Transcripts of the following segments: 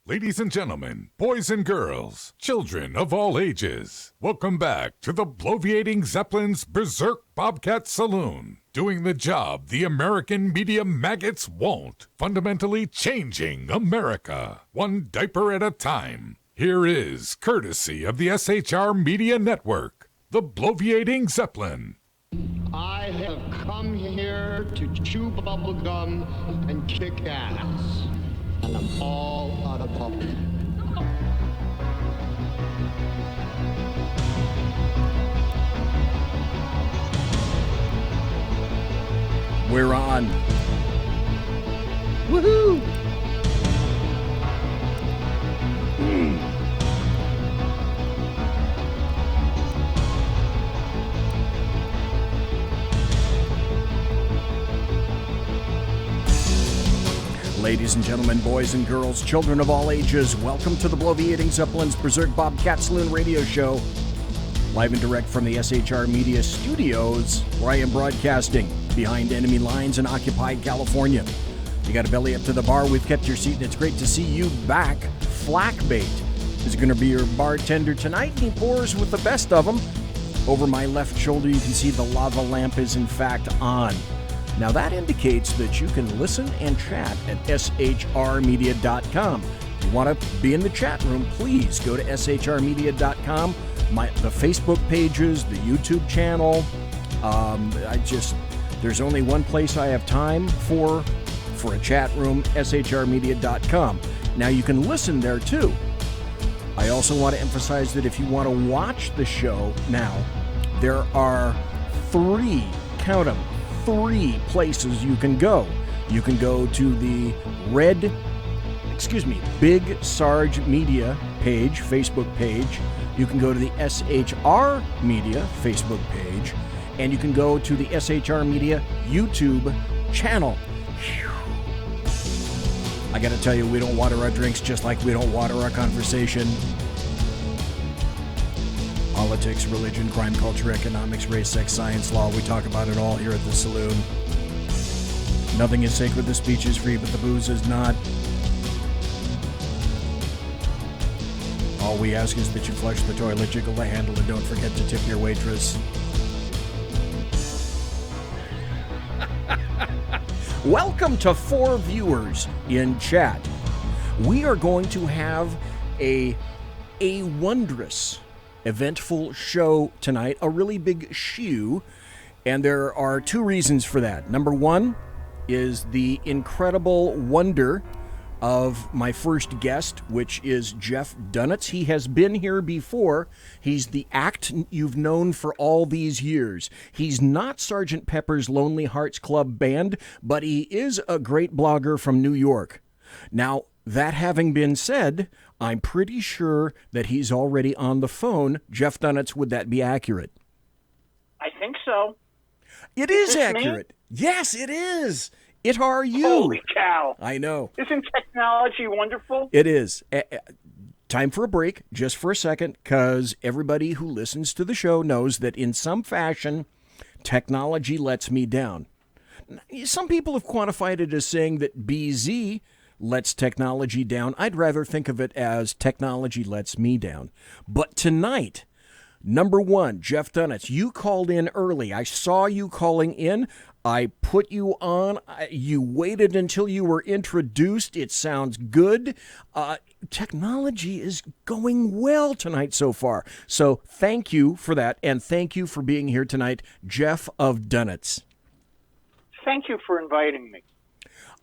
Ladies and gentlemen, boys and girls, children of all ages, welcome back to the Bloviating Zeppelin's Berserk Bobcat Saloon. Doing the job the American media maggots won't. Fundamentally changing America, one diaper at a time. Here is, courtesy of the SHR Media Network, the Bloviating Zeppelin. I have come here to chew bubblegum and kick ass. And I'm all out of bubble. We're on. Woohoo! Ladies and gentlemen, boys and girls, children of all ages, welcome to the Bloviating Zeppelin's Berserk Bobcat Saloon radio show. Live and direct from the SHR Media Studios, where I am broadcasting behind enemy lines in occupied California. You got a belly up to the bar, we've kept your seat, and it's great to see you back. Flackbait is going to be your bartender tonight, and he pours with the best of them. Over my left shoulder, you can see the lava lamp is in fact on. Now that indicates that you can listen and chat at shrmedia.com. If you want to be in the chat room, please go to shrmedia.com. The Facebook pages, the YouTube channel. There's only one place I have time for a chat room, shrmedia.com. Now you can listen there too. I also want to emphasize that if you want to watch the show now, there are three places you can go. You can go to the Big Sarge Media page, Facebook page. You can go to the SHR Media Facebook page. And you can go to the SHR Media YouTube channel. Whew. I gotta tell you, we don't water our drinks just like we don't water our conversation. Politics, religion, crime, culture, economics, race, sex, science, law. We talk about it all here at the Saloon. Nothing is sacred. The speech is free, but the booze is not. All we ask is that you flush the toilet, jiggle the handle, and don't forget to tip your waitress. Welcome to 4 viewers in chat. We are going to have a wondrous, eventful show tonight, a really big shoe, and there are 2 reasons for that. Number 1 is the incredible wonder of my first guest, which is Jeff Dunitz. He has been here before. He's the act you've known for all these years. He's not Sgt. Pepper's Lonely Hearts Club Band, but he is a great blogger from New York. Now, that having been said, I'm pretty sure that he's already on the phone. Jeff Dunitz, would that be accurate? I think so. It is accurate. Me? Yes, it is. It are you. Holy cow. I know. Isn't technology wonderful? It is. Time for a break, just for a second, because everybody who listens to the show knows that in some fashion, technology lets me down. Some people have quantified it as saying that BZ lets technology down. I'd rather think of it as technology lets me down. But tonight, number 1, Jeff Dunitz, you called in early. I saw you calling in. I put you on. You waited until you were introduced. It sounds good. Technology is going well tonight so far. So thank you for that, and thank you for being here tonight, Jeff of Dunitz. Thank you for inviting me.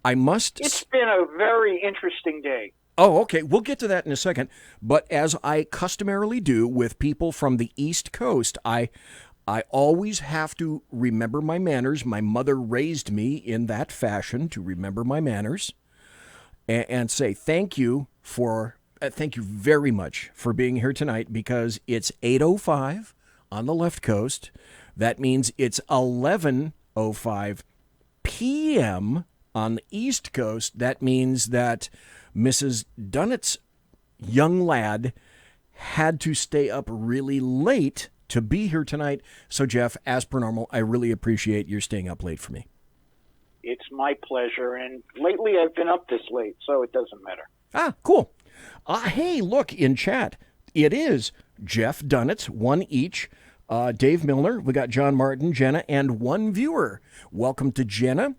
It's been a very interesting day. Oh, okay. We'll get to that in a second. But as I customarily do with people from the East Coast, I always have to remember my manners. My mother raised me in that fashion, to remember my manners, and say thank you very much for being here tonight, because it's 8:05 on the left coast. That means it's 11:05 p.m. on the East Coast. That means that Mrs. Dunnit's young lad had to stay up really late to be here tonight. So, Jeff, as per normal, I really appreciate your staying up late for me. It's my pleasure, and lately I've been up this late, so it doesn't matter. Ah, cool. Hey, look, in chat, it is Jeff Dunnitz, one each, Dave Milner, we got John Martin, Jenna, and one viewer. Welcome to Jenna.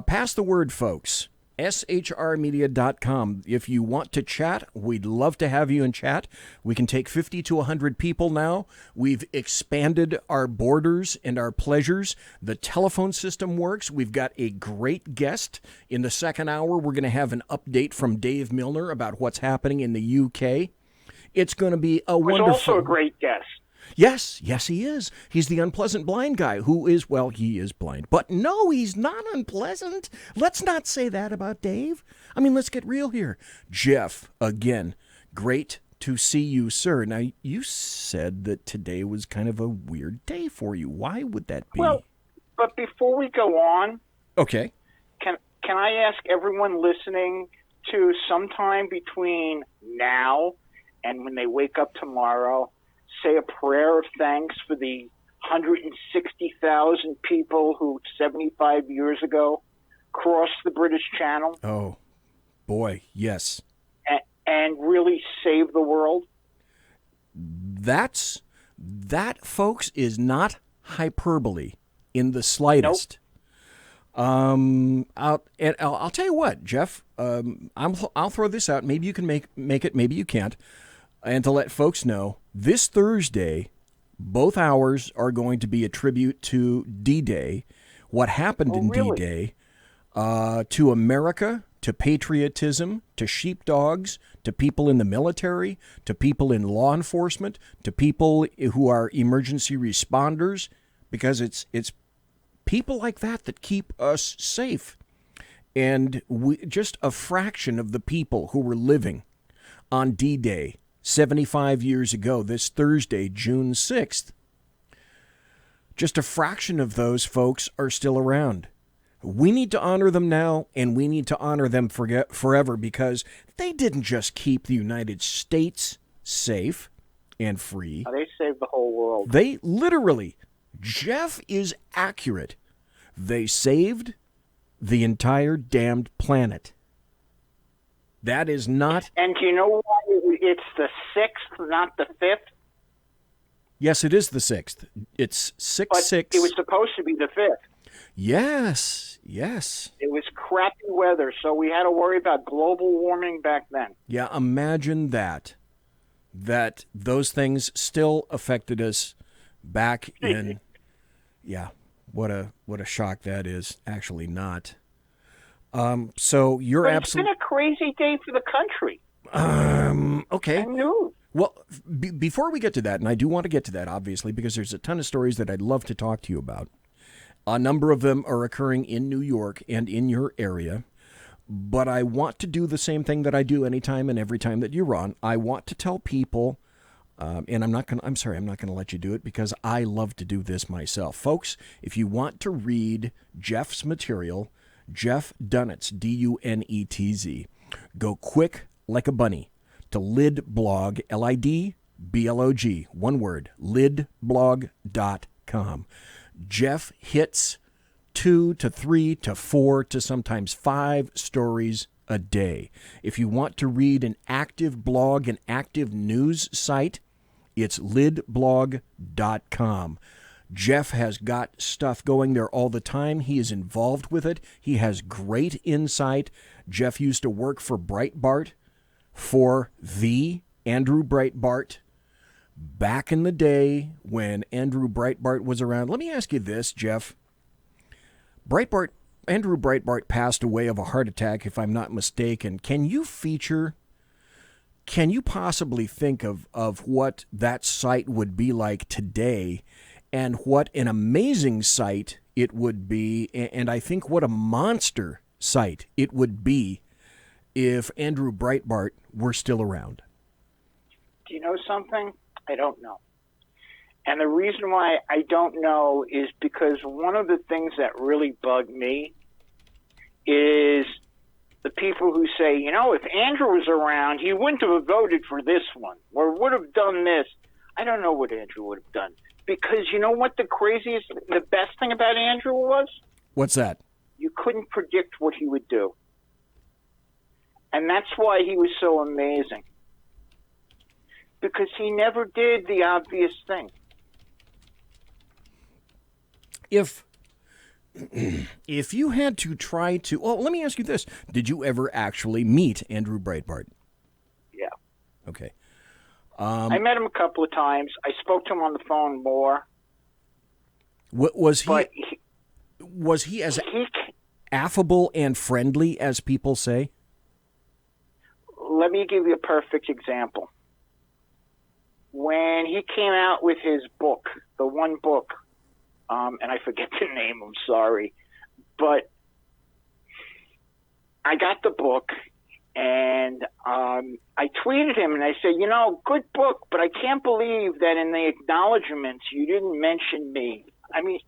Pass the word, folks. shrmedia.com. If you want to chat, we'd love to have you in chat. We can take 50 to 100 people now. We've expanded our borders and our pleasures. The telephone system works. We've got a great guest. In the second hour, we're going to have an update from Dave Milner about what's happening in the UK. It's going to be a wonderful... He's also a great guest. Yes, he is. He's the unpleasant blind guy who is, well, he is blind. But no, he's not unpleasant. Let's not say that about Dave. I mean, let's get real here. Jeff, again, great to see you, sir. Now, you said that today was kind of a weird day for you. Why would that be? Well, but before we go on, okay, can I ask everyone listening to sometime between now and when they wake up tomorrow, say a prayer of thanks for the 160,000 people who 75 years ago crossed the British Channel? Oh, boy, yes. And really saved the world? That, folks, is not hyperbole in the slightest. Nope. I'll tell you what, Jeff. I'll throw this out. Maybe you can make it. Maybe you can't. And to let folks know, this Thursday, both hours are going to be a tribute to D-Day, what happened in really? D-Day, to America, to patriotism, to sheepdogs, to people in the military, to people in law enforcement, to people who are emergency responders, because it's people like that keep us safe. And just a fraction of the people who were living on D-Day 75 years ago, this Thursday, June 6th, just a fraction of those folks are still around. We need to honor them now, and we need to honor them forever, because they didn't just keep the United States safe and free. They saved the whole world. They literally, Jeff is accurate, they saved the entire damned planet. That is not... And do you know why it's the 6th, not the 5th? Yes, it is the 6th. It's 6-6. But it was supposed to be the 5th. Yes. It was crappy weather, so we had to worry about global warming back then. Yeah, imagine that those things still affected us back in... Yeah, what a shock that is. Actually not. So you're absolutely... It's been a crazy day for the country. Okay. I knew. Well, before we get to that, and I do want to get to that, obviously, because there's a ton of stories that I'd love to talk to you about. A number of them are occurring in New York and in your area, but I want to do the same thing that I do anytime and every time that you're on. I want to tell people, and I'm not going to let you do it because I love to do this myself. Folks, if you want to read Jeff's material, Jeff Dunnitz, Dunetz, go quick like a bunny to lidblog, LIDBLOG, one word, lidblog.com. Jeff hits 2 to 3 to 4 to sometimes 5 stories a day. If you want to read an active blog, an active news site, it's lidblog.com. Jeff has got stuff going there all the time. He is involved with it. He has great insight. Jeff used to work for Breitbart, for the Andrew Breitbart, back in the day when Andrew Breitbart was around. Let me ask you this, Jeff. Andrew Breitbart passed away of a heart attack, if I'm not mistaken. Can you possibly think of what that site would be like today, and what an amazing site it would be, and I think what a monster site it would be if Andrew Breitbart were still around? Do you know something? I don't know. And the reason why I don't know is because one of the things that really bug me is the people who say, if Andrew was around, he wouldn't have voted for this one or would have done this. I don't know what Andrew would have done. Because you know what the best thing about Andrew was? What's that? You couldn't predict what he would do. And that's why he was so amazing. Because he never did the obvious thing. If you had to try to... Well, let me ask you this. Did you ever actually meet Andrew Breitbart? Yeah. Okay. I met him a couple of times. I spoke to him on the phone more. Was he as affable and friendly as people say? Let me give you a perfect example. When he came out with his book, the one book, and I forget the name, I'm sorry, but I got the book, and I tweeted him, and I said, good book, but I can't believe that in the acknowledgments you didn't mention me. I mean,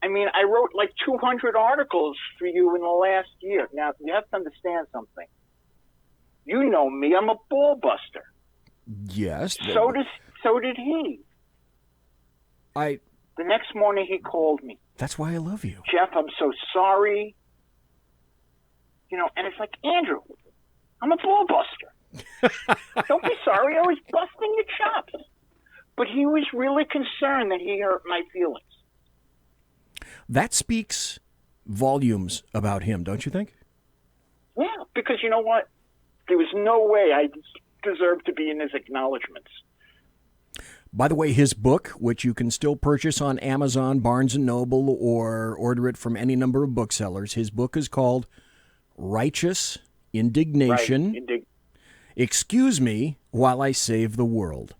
I wrote like 200 articles for you in the last year. Now, you have to understand something. You know me, I'm a ball buster. Yes. So did he. The next morning he called me. That's why I love you. Jeff, I'm so sorry. And it's like, Andrew, I'm a ball buster. Don't be sorry, I was busting your chops. But he was really concerned that he hurt my feelings. That speaks volumes about him, don't you think? Yeah, because you know what? There was no way I deserved to be in his acknowledgments. By the way, his book, which you can still purchase on Amazon, Barnes & Noble, or order it from any number of booksellers, his book is called Righteous Indignation. Right. Excuse Me While I Save the World.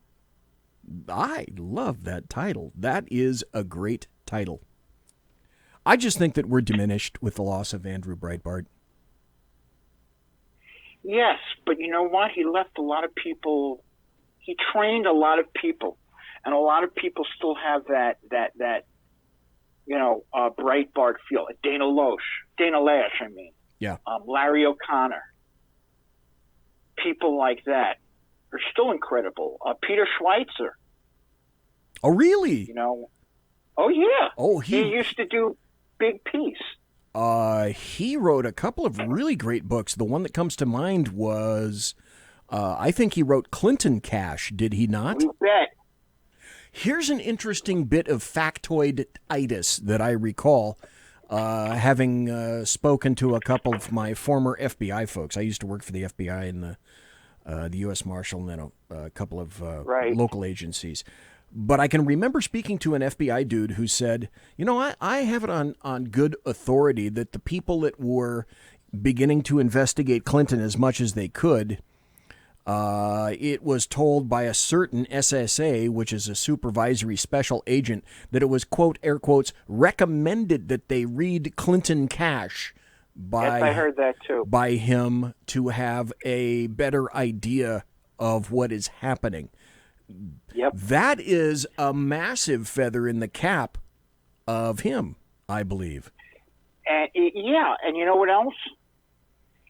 I love that title. That is a great title. I just think that we're diminished with the loss of Andrew Breitbart. Yes, but you know what? He left a lot of people. He trained a lot of people, and a lot of people still have that Breitbart feel. Dana Lash, I mean. Yeah. Larry O'Connor. People like that are still incredible. Peter Schweitzer. Oh, really? Oh, yeah. Oh, he used to do Big Piece. He wrote a couple of really great books. The one that comes to mind was, I think he wrote Clinton Cash, did he not? You bet. Here's an interesting bit of factoid-itis that I recall, having spoken to a couple of my former FBI folks. I used to work for the FBI and the U.S. Marshal and then a couple of local agencies. But I can remember speaking to an FBI dude who said, I have it on good authority that the people that were beginning to investigate Clinton as much as they could, it was told by a certain SSA, which is a supervisory special agent, that it was, quote, air quotes, recommended that they read Clinton Cash Yes, I heard that too. by him to have a better idea of what is happening. Yep. That is a massive feather in the cap of him, I believe. And and you know what else?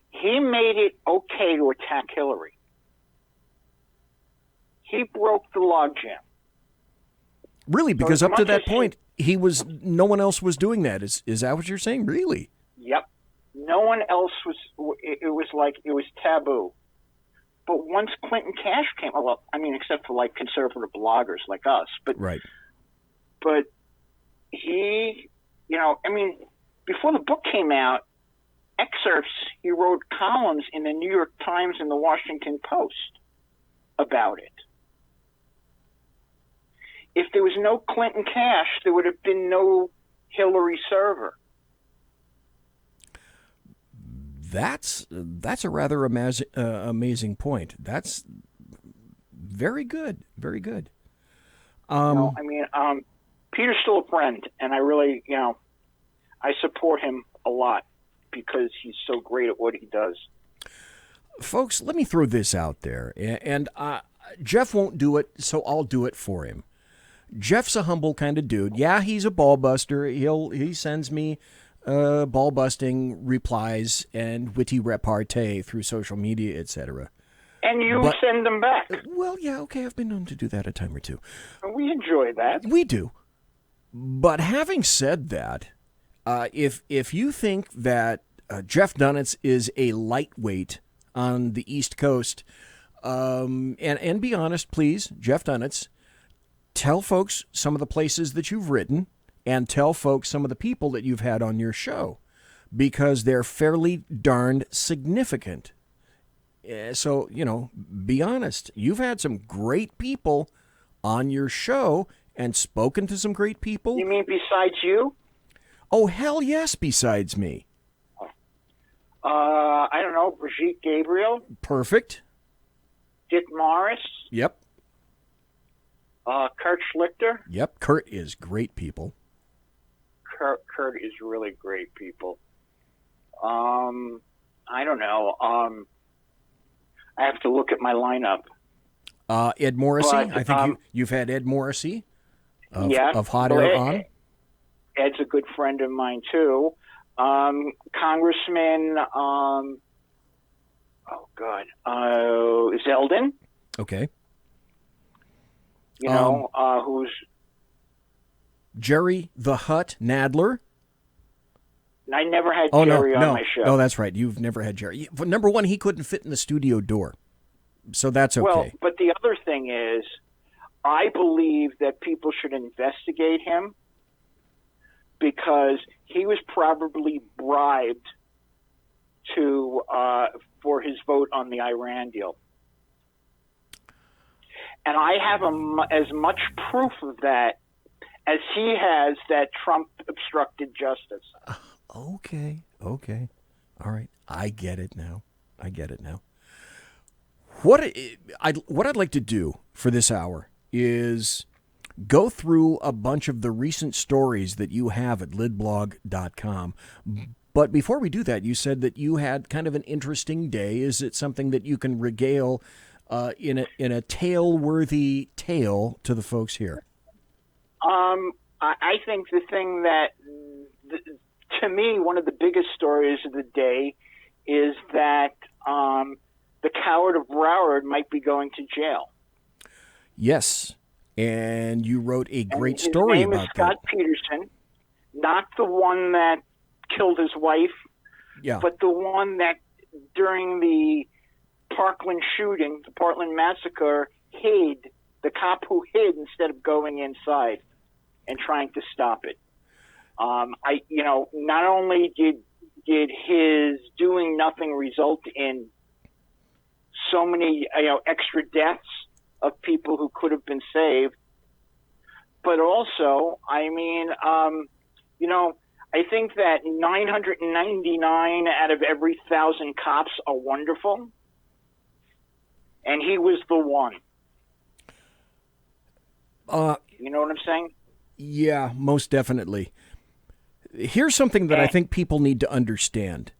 He made it okay to attack Hillary. He broke the logjam. Really, because so up to that point, no one else was doing that. Is that what you're saying? Really? Yep. No one else was. It was taboo. But once Clinton Cash came, except for like conservative bloggers like us, but right. But he, before the book came out, excerpts he wrote columns in the New York Times and the Washington Post about it. If there was no Clinton Cash, there would have been no Hillary server. That's a rather amazing point. That's very good. Very good. Peter's still a friend, and I really, I support him a lot because he's so great at what he does. Folks, let me throw this out there, and Jeff won't do it, so I'll do it for him. Jeff's a humble kind of dude. Yeah, he's a ball buster. He sends me ball busting replies and witty repartee through social media, etc. And you send them back. Well, yeah, okay, I've been known to do that a time or two. We enjoy that. We do. But having said that, if you think that Jeff Dunitz is a lightweight on the East Coast. And be honest, please, Jeff Dunitz, tell folks some of the places that you've written and tell folks some of the people that you've had on your show, because they're fairly darned significant. So, be honest. You've had some great people on your show and spoken to some great people. You mean besides you? Oh, hell yes, besides me. I don't know, Brigitte Gabriel, Perfect. Dick Morris, Yep. Kurt Schlichter. Yep. Kurt is great people. Kurt is really great people. I don't know. I have to look at my lineup. Ed Morrissey. But, I think you've had Ed Morrissey yeah, of Hot Air on. Ed's a good friend of mine too. Congressman, Zeldin. Okay. Who's Jerry the Hut Nadler. I never had Jerry on my show. No, that's right. You've never had Jerry. But number one, he couldn't fit in the studio door. So that's okay. Well, but the other thing is, I believe that people should investigate him because he was probably bribed for his vote on the Iran deal. And I have as much proof of that as he has that Trump obstructed justice. Okay. All right. I get it now. What I'd like to do for this hour is go through a bunch of the recent stories that you have at lidblog.com. But before we do that, you said that you had kind of an interesting day. Is it something that you can regale in a tale-worthy tale to the folks here? I think the thing that, to me, one of the biggest stories of the day is that the coward of Broward might be going to jail. Yes, and you wrote a great story about that. His name is Scott Peterson, not the one that killed his wife, but the one that during the Parkland shooting, the Portland massacre, the cop who hid instead of going inside and trying to stop it. Not only did his doing nothing result in so many extra deaths of people who could have been saved, but also, I think that 999 out of every 1,000 cops are wonderful, and he was the one. You know what I'm saying? Yeah, most definitely. Here's something that I think people need to understand.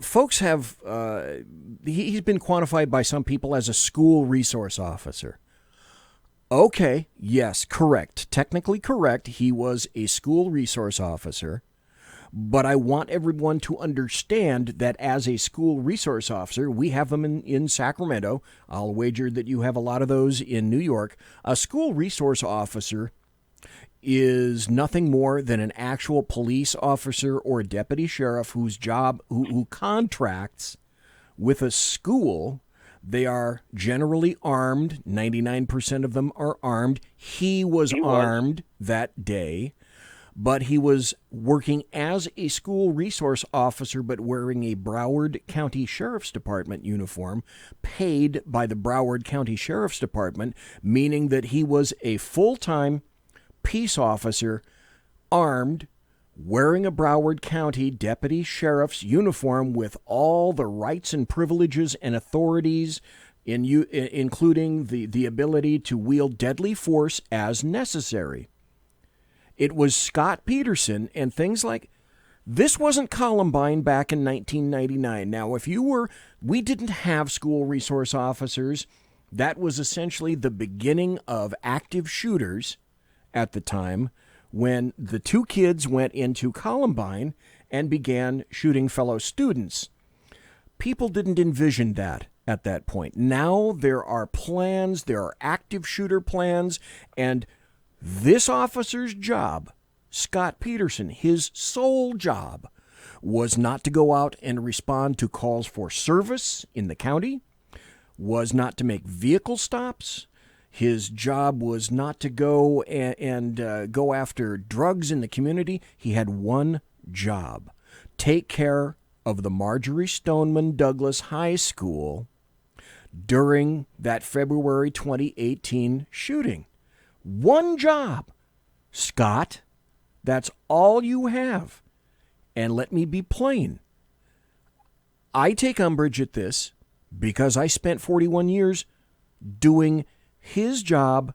Folks have, he's been quantified by some people as a school resource officer. Okay, yes, correct. Technically correct. He was a school resource officer. But I want everyone to understand that as a school resource officer, we have them in Sacramento. I'll wager that you have a lot of those in New York. A school resource officer is nothing more than an actual police officer or deputy sheriff whose job, who contracts with a school. They are generally armed. 99% of them are armed. He was armed that day, but he was working as a school resource officer, but wearing a Broward County Sheriff's Department uniform, paid by the Broward County Sheriff's Department, meaning that he was a full-time peace officer, armed, wearing a Broward County deputy sheriff's uniform with all the rights and privileges and authorities, including the ability to wield deadly force as necessary. It was Scott Peterson and things like this. Wasn't Columbine back in 1999. Now, we didn't have school resource officers. That was essentially the beginning of active shooters at the time when the two kids went into Columbine and began shooting fellow students. People didn't envision that at that point. Now there are plans, there are active shooter plans, and this officer's job, Scott Peterson, his sole job was not to go out and respond to calls for service in the county, was not to make vehicle stops. His job was not to go and go after drugs in the community. He had one job: take care of the Marjorie Stoneman Douglas High School during that February 2018 shooting. One job. Scott, that's all you have. And let me be plain. I take umbrage at this because I spent 41 years doing his job,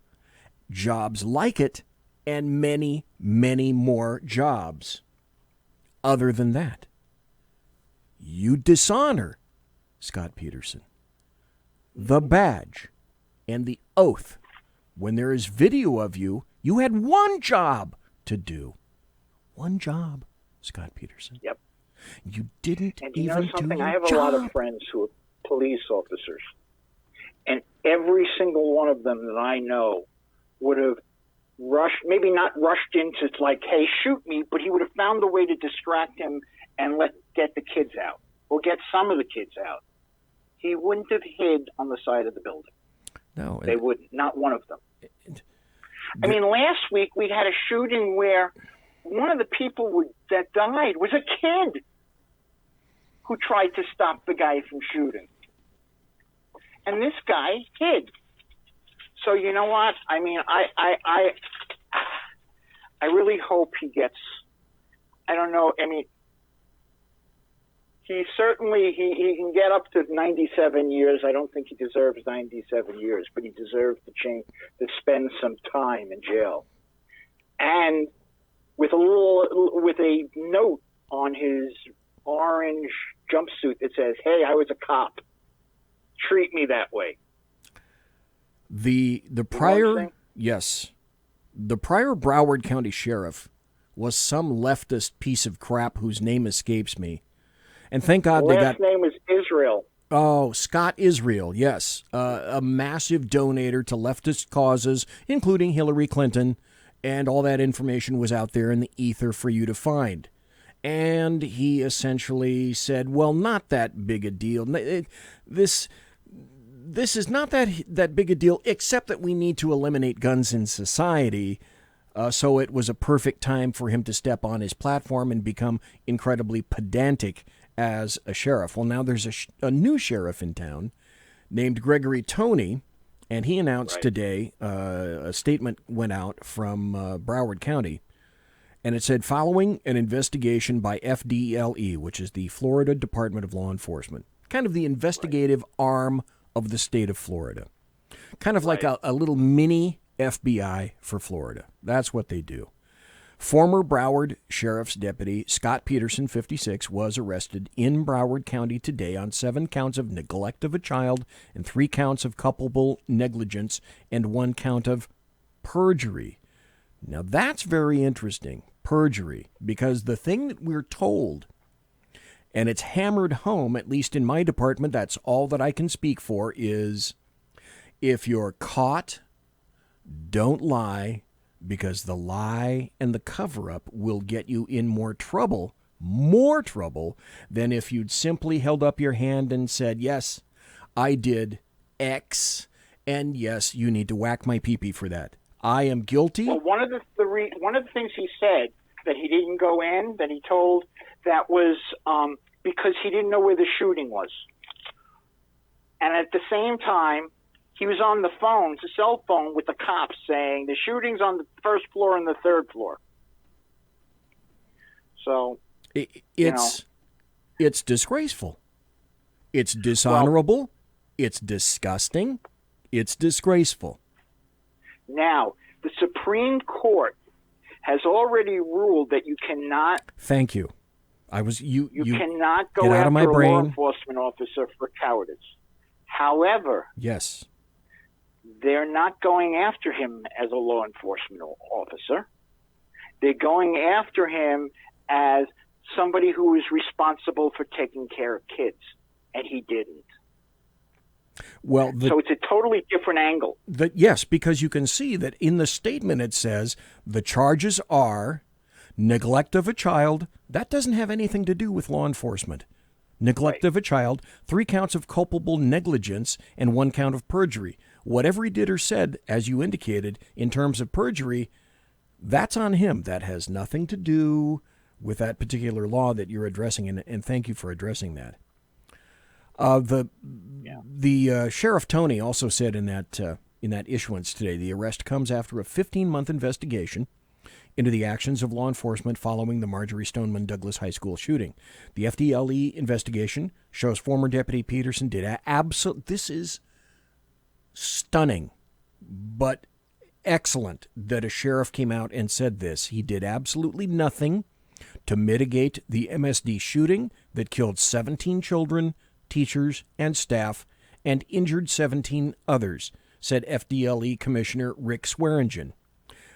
jobs like it, and many, many more jobs. Other than that, you dishonor Scott Peterson, the badge, and the oath. When there is video of you, you had one job to do. One job, Scott Peterson. Yep. You didn't And you even know something? do your I have a job. lot of friends who are police officers, and every single one of them that I know would have rushed, maybe not rushed into like, hey, shoot me, but he would have found a way to distract him and get the kids out, or get some of the kids out. He wouldn't have hid on the side of the building. No, They wouldn't. Not one of them. I mean, last week we had a shooting where one of the people that died was a kid who tried to stop the guy from shooting. And this guy hid. So you know what? I mean, I really hope he gets, I don't know, I mean, he certainly, he can get up to 97 years. I don't think he deserves 97 years, but he deserves to spend some time in jail. And with a note on his orange jumpsuit that says, hey, I was a cop. Treat me that way. The prior, yes, the prior Broward County Sheriff was some leftist piece of crap whose name escapes me. And thank God they got... Last name was Israel. Oh, Scott Israel, yes. A massive donator to leftist causes, including Hillary Clinton, and all that information was out there in the ether for you to find. And he essentially said, well, not that big a deal. This is not that big a deal, except that we need to eliminate guns in society. So it was a perfect time for him to step on his platform and become incredibly pedantic as a sheriff. Well, now there's a new sheriff in town named Gregory Toney, and he announced today, a statement went out from Broward County, and it said, following an investigation by FDLE, which is the Florida Department of Law Enforcement, kind of the investigative arm of the state of Florida, kind of like a little mini FBI for Florida. That's what they do. Former Broward Sheriff's Deputy Scott Peterson, 56, was arrested in Broward County today on 7 counts of neglect of a child and 3 counts of culpable negligence and 1 count of perjury. Now that's very interesting, perjury, because the thing that we're told, and it's hammered home, at least in my department, that's all that I can speak for, is if you're caught, don't lie, because the lie and the cover-up will get you in more trouble than if you'd simply held up your hand and said, yes, I did X, and yes, you need to whack my pee-pee for that. I am guilty. Well, one of the things he said that he didn't go in, that he told, that was because he didn't know where the shooting was. And at the same time, he was on the phone, the cell phone, with the cops saying the shooting's on the first floor and the third floor. So, it's disgraceful. It's dishonorable. It's disgusting. It's disgraceful. Now, the Supreme Court has already ruled that you cannot. Thank you. You cannot go get out after of my a brain. law enforcement officer for cowardice. However, yes, they're not going after him as a law enforcement officer. They're going after him as somebody who is responsible for taking care of kids, and he didn't. Well, so it's a totally different angle. Yes, because you can see that in the statement it says the charges are Neglect of a child, that doesn't have anything to do with law enforcement. Neglect of a child, 3 counts of culpable negligence, and 1 count of perjury. Whatever he did or said, as you indicated, in terms of perjury, that's on him. That has nothing to do with that particular law that you're addressing, and thank you for addressing that. The Sheriff Tony also said in that issuance today, the arrest comes after a 15-month investigation into the actions of law enforcement following the Marjorie Stoneman Douglas High School shooting. The FDLE investigation shows former Deputy Peterson did this is stunning, but excellent that a sheriff came out and said this. He did absolutely nothing to mitigate the MSD shooting that killed 17 children, teachers, and staff, and injured 17 others, said FDLE Commissioner Rick Swearingen.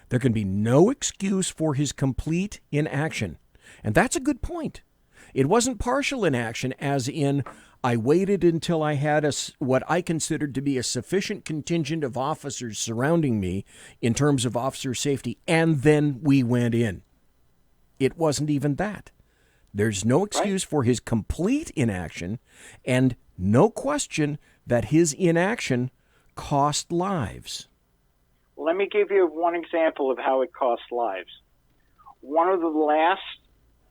There can be no excuse for his complete inaction. And that's a good point. It wasn't partial inaction, as in, I waited until I had what I considered to be a sufficient contingent of officers surrounding me in terms of officer safety, and then we went in. It wasn't even that. There's no excuse for his complete inaction, and no question that his inaction cost lives. Let me give you one example of how it costs lives. One of the last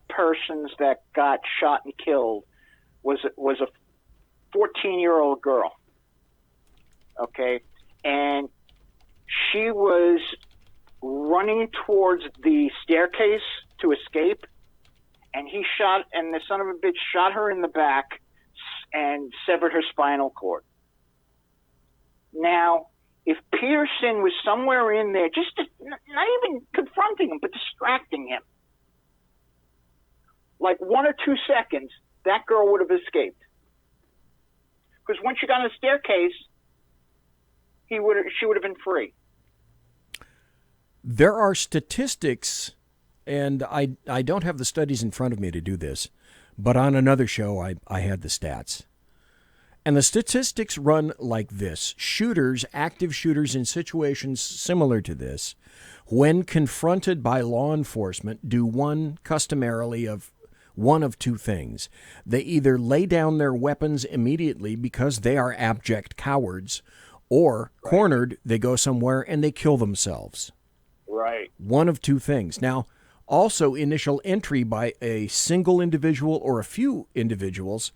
persons that got shot and killed was a 14-year-old girl. Okay, and she was running towards the staircase to escape, and the son of a bitch shot her in the back and severed her spinal cord. Now, if Peterson was somewhere in there, not even confronting him, but distracting him, like 1 or 2 seconds, that girl would have escaped. Because once you got on the staircase, she would have been free. There are statistics, and I don't have the studies in front of me to do this, but on another show I had the stats. And the statistics run like this. Active shooters in situations similar to this, when confronted by law enforcement, do one of 2 things. They either lay down their weapons immediately because they are abject cowards, or cornered, they go somewhere and they kill themselves. Right. One of 2 things. Now, also initial entry by a single individual or a few individuals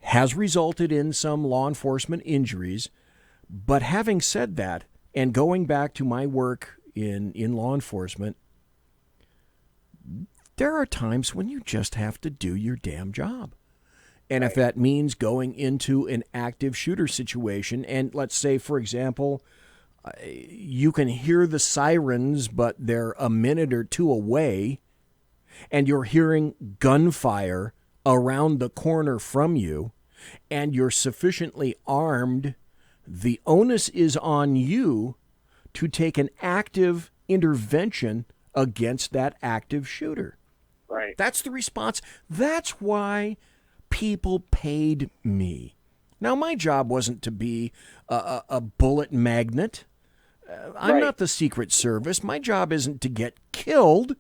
has resulted in some law enforcement injuries. But having said that, and going back to my work in law enforcement, there are times when you just have to do your damn job. And if that means going into an active shooter situation, and let's say, for example, you can hear the sirens, but they're a minute or 2 away, and you're hearing gunfire around the corner from you, and you're sufficiently armed, the onus is on you to take an active intervention against that active shooter. Right. That's the response. That's why people paid me. Now, my job wasn't to be a bullet magnet. I'm not the Secret Service. My job isn't to get killed,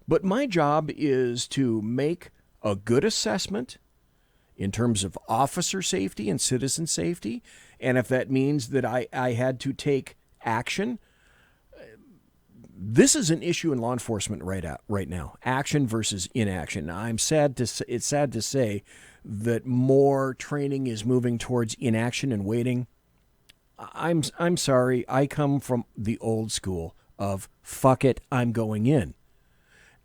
but my job is to make a good assessment in terms of officer safety and citizen safety. And if that means that I had to take action, this is an issue in law enforcement right now. Action versus inaction. Now, it's sad to say that more training is moving towards inaction and waiting. I'm sorry. I come from the old school of fuck it, I'm going in.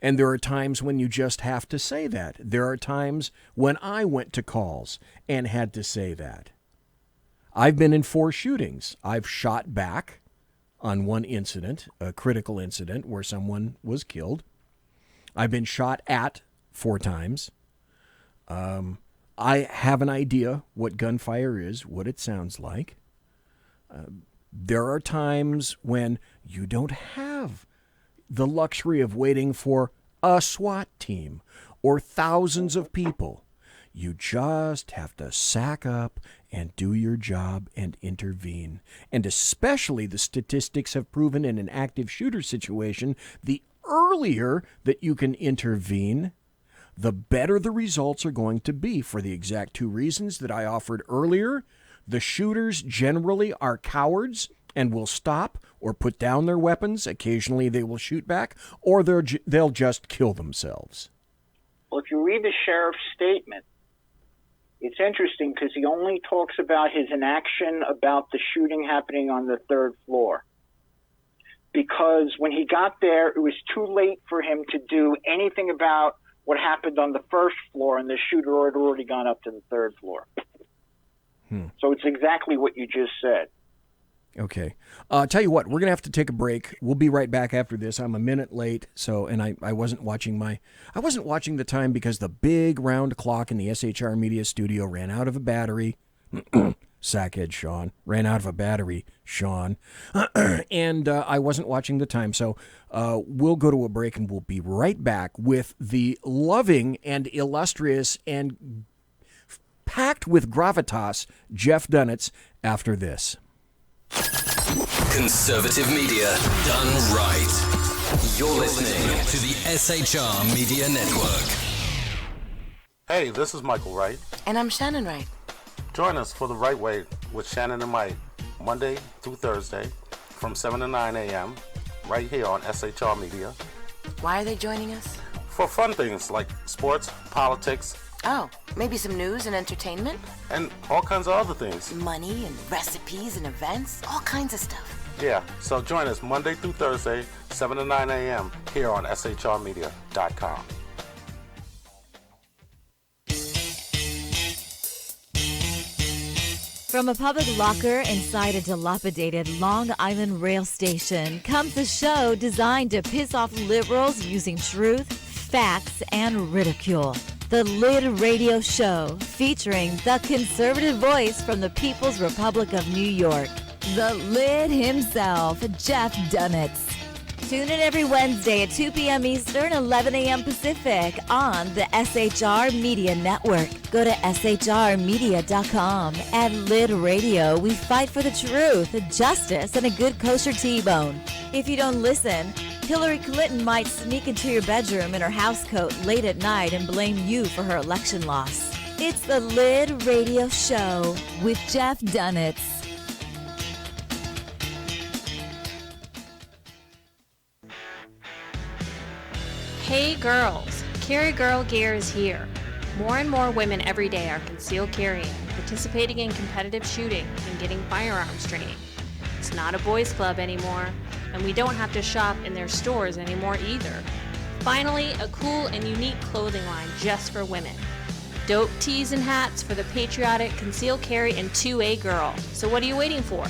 And there are times when you just have to say that. There are times when I went to calls and had to say that. I've been in 4 shootings. I've shot back on one incident, a critical incident where someone was killed. I've been shot at 4 times. I have an idea what gunfire is, what it sounds like. There are times when you don't have the luxury of waiting for a SWAT team or thousands of people. You just have to sack up and do your job and intervene. And especially the statistics have proven in an active shooter situation, the earlier that you can intervene, the better the results are going to be for the exact two reasons that I offered earlier. The shooters generally are cowards and will stop or put down their weapons. Occasionally they will shoot back, or they'll just kill themselves. Well, if you read the sheriff's statement, it's interesting because he only talks about his inaction about the shooting happening on the third floor. Because when he got there, it was too late for him to do anything about what happened on the first floor, and the shooter had already gone up to the third floor. So it's exactly what you just said. Okay. Tell you what, we're going to have to take a break. We'll be right back after this. I'm a minute late, and I wasn't watching the time because the big round clock in the SHR Media studio ran out of a battery. Sackhead Sean. Ran out of a battery, Sean. And I wasn't watching the time, so we'll go to a break, and we'll be right back with the loving and illustrious and packed with gravitas Jeff Dunitz after this. Conservative media done right. You're listening to the SHR Media Network. Hey, this is Michael Wright. And I'm Shannon Wright. Join us for The Right Way with Shannon and Mike, Monday through Thursday from 7 to 9 a.m. right here on SHR Media. Why are they joining us? For fun things like sports, politics. Oh, maybe some news and entertainment? And all kinds of other things. Money and recipes and events, all kinds of stuff. Yeah, so join us Monday through Thursday, 7 to 9 a.m. here on shrmedia.com. From a public locker inside a dilapidated Long Island rail station comes a show designed to piss off liberals using truth, facts, and ridicule. The Lid Radio Show, featuring the conservative voice from the People's Republic of New York, the Lid himself, Jeff Dunitz. Tune in every Wednesday at 2 p.m. Eastern, 11 a.m. Pacific on the SHR Media Network. Go to shrmedia.com. At Lid Radio, we fight for the truth, justice, and a good kosher T-bone. If you don't listen, Hillary Clinton might sneak into your bedroom in her housecoat late at night and blame you for her election loss. It's the Lid Radio Show with Jeff Dunitz. Hey girls, Carry Girl Gear is here. More and more women every day are concealed carrying, participating in competitive shooting, and getting firearms training. It's not a boys' club anymore, and we don't have to shop in their stores anymore either. Finally, a cool and unique clothing line just for women. Dope tees and hats for the patriotic concealed carry and 2A girl. So what are you waiting for?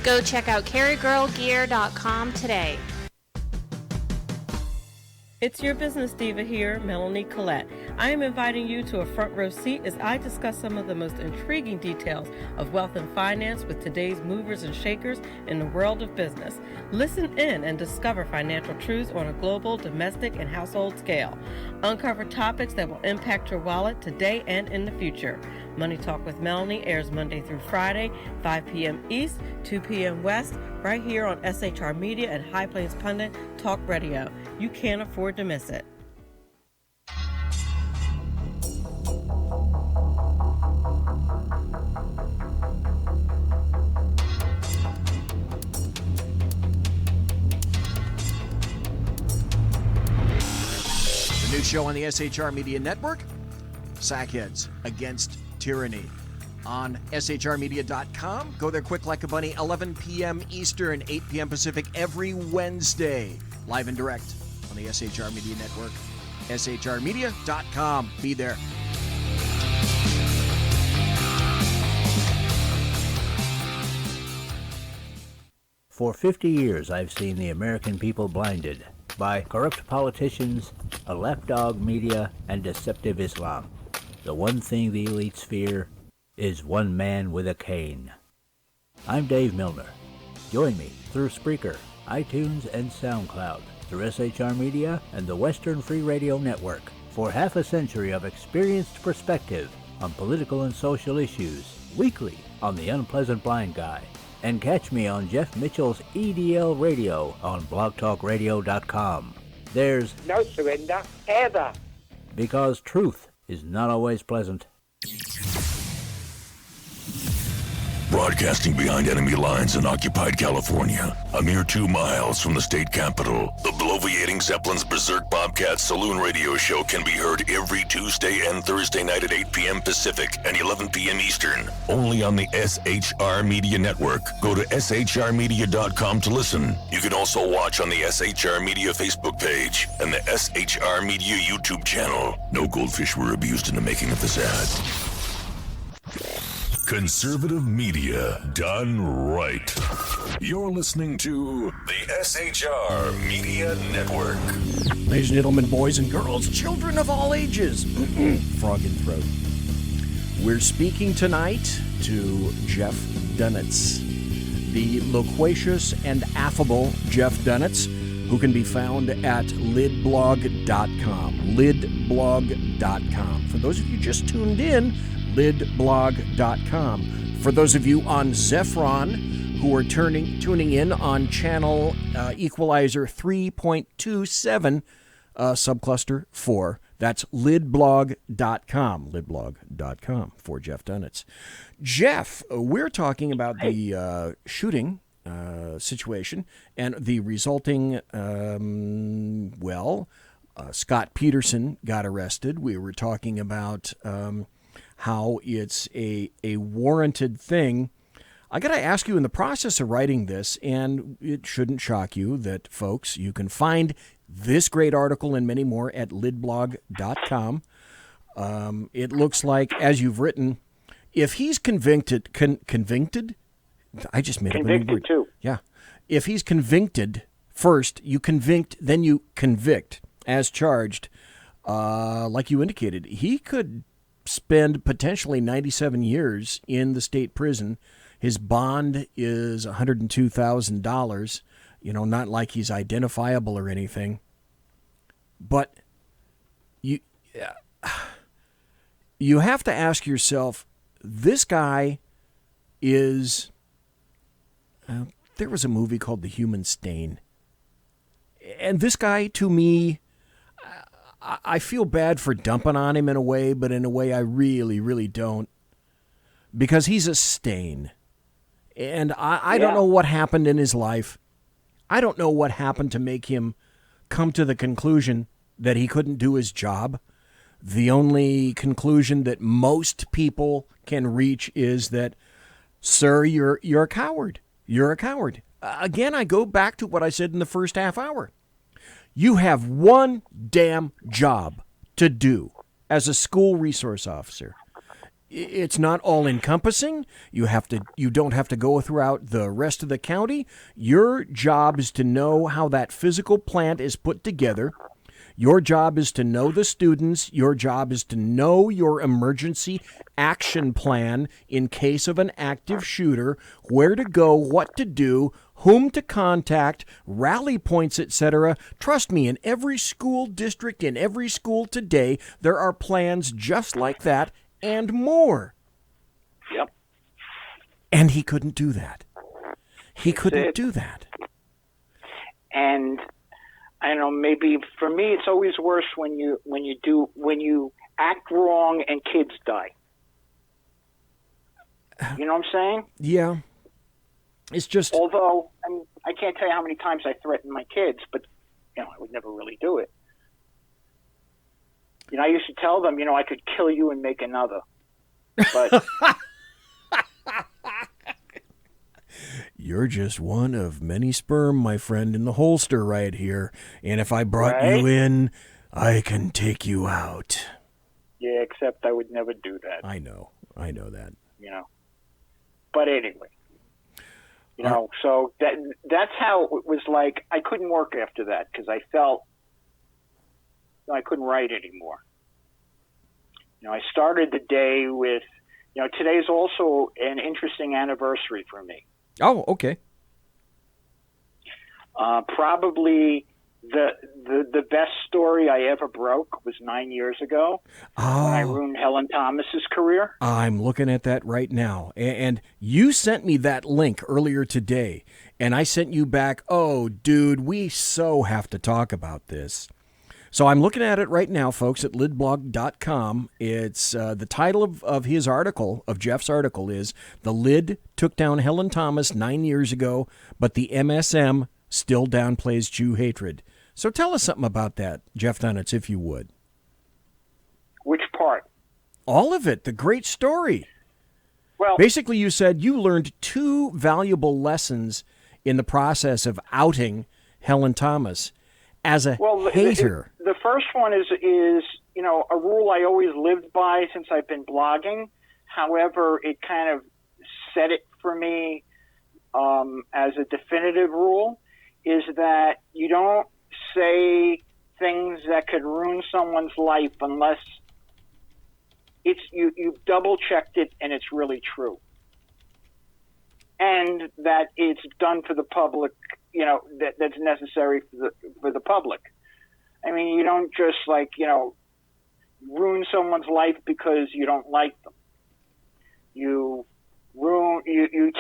Go check out carrygirlgear.com today. It's your business diva here, Melanie Collette. I am inviting you to a front row seat as I discuss some of the most intriguing details of wealth and finance with today's movers and shakers in the world of business. Listen in and discover financial truths on a global, domestic, and household scale. Uncover topics that will impact your wallet today and in the future. Money Talk with Melanie airs Monday through Friday, 5 p.m. East, 2 p.m. West, right here on SHR Media and High Plains Pundit Talk Radio. You can't afford to miss it. The new show on the SHR Media Network, Sackheads Against Tyranny. On shrmedia.com. Go there quick like a bunny, 11 p.m. Eastern, 8 p.m. Pacific every Wednesday. Live and direct on the SHR Media Network. shrmedia.com. Be there. For 50 years, I've seen the American people blinded by corrupt politicians, a lapdog media, and deceptive Islam. The one thing the elites fear is one man with a cane. I'm Dave Milner. Join me through Spreaker, iTunes, and SoundCloud, through SHR Media and the Western Free Radio Network, for half a century of experienced perspective on political and social issues weekly on The Unpleasant Blind Guy. And catch me on Jeff Mitchell's EDL Radio on blogtalkradio.com. There's no surrender, ever. Because truth is not always pleasant. Broadcasting behind enemy lines in occupied California, a mere 2 miles from the state capital, the bloviating Zeppelin's Berserk Bobcat Saloon radio show can be heard every Tuesday and Thursday night at 8 p.m. Pacific and 11 p.m. Eastern, only on the SHR Media Network. Go to shrmedia.com to listen. You can also watch on the SHR Media Facebook page and the SHR Media YouTube channel. No goldfish were abused in the making of this ad. Conservative media done right. You're listening to the SHR Media Network. Ladies and gentlemen, boys and girls, children of all ages, frog in throat. We're speaking tonight to Jeff Dunitz, the loquacious and affable Jeff Dunitz, who can be found at lidblog.com. Lidblog.com. For those of you just tuned in, lidblog.com. For those of you on Zephron who are tuning in on channel Equalizer 3.27, subcluster 4, that's lidblog.com. Lidblog.com for Jeff Dunitz. Jeff, we're talking about the shooting situation and the resulting, Scott Peterson got arrested. We were talking about how it's a warranted thing. I got to ask you, in the process of writing this, and it shouldn't shock you that, folks, you can find this great article and many more at lidblog.com. It looks like, as you've written, if he's convicted, I just made up a new word. Too. Yeah. If he's convicted, first you convict, then you convict as charged. Like you indicated, he could spend potentially 97 years in the state prison. His bond is $102,000. Not like he's identifiable or anything. But you have to ask yourself, this guy is... there was a movie called The Human Stain. And this guy, to me, I feel bad for dumping on him in a way, but in a way I really, really don't. Because he's a stain. And I don't know what happened in his life. I don't know what happened to make him come to the conclusion that he couldn't do his job. The only conclusion that most people can reach is that, sir, you're a coward. You're a coward. Again, I go back to what I said in the first half hour. You have one damn job to do as a school resource officer. It's not all-encompassing. You don't have to go throughout the rest of the county. Your job is to know how that physical plant is put together. Your job is to know the students. Your job is to know your emergency action plan in case of an active shooter, where to go, what to do, whom to contact, rally points, etc. Trust me, in every school district, in every school today, there are plans just like that and more. Yep. And he couldn't do that. He couldn't do that. And I don't know, maybe for me it's always worse when you act wrong and kids die. You know what I'm saying? Yeah. It's just... Although, I can't tell you how many times I threatened my kids, but, I would never really do it. I used to tell them, I could kill you and make another. But... You're just one of many sperm, my friend, in the holster right here. And if I brought you in, I can take you out. Yeah, except I would never do that. I know that. But anyway. So that's how it was like. I couldn't work after that because I felt I couldn't write anymore. I started the day with, today's also an interesting anniversary for me. Oh, okay. Probably The best story I ever broke was 9 years ago when I ruined Helen Thomas's career. I'm looking at that right now. And you sent me that link earlier today, and I sent you back, oh, dude, we so have to talk about this. So I'm looking at it right now, folks, at lidblog.com. It's the title of his article, of Jeff's article, is "The Lid Took Down Helen Thomas 9 years ago, but the MSM still downplays Jew hatred." So tell us something about that, Jeff Dunitz, if you would. Which part? All of it. The great story. Well, basically, you said you learned 2 valuable lessons in the process of outing Helen Thomas as a hater. The first one is a rule I always lived by since I've been blogging. However, it kind of set it for me as a definitive rule, is that you don't say things that could ruin someone's life unless you've double checked it and it's really true, and that it's done for the public. That's necessary for the public. I mean, you don't just ruin someone's life because you don't like them. You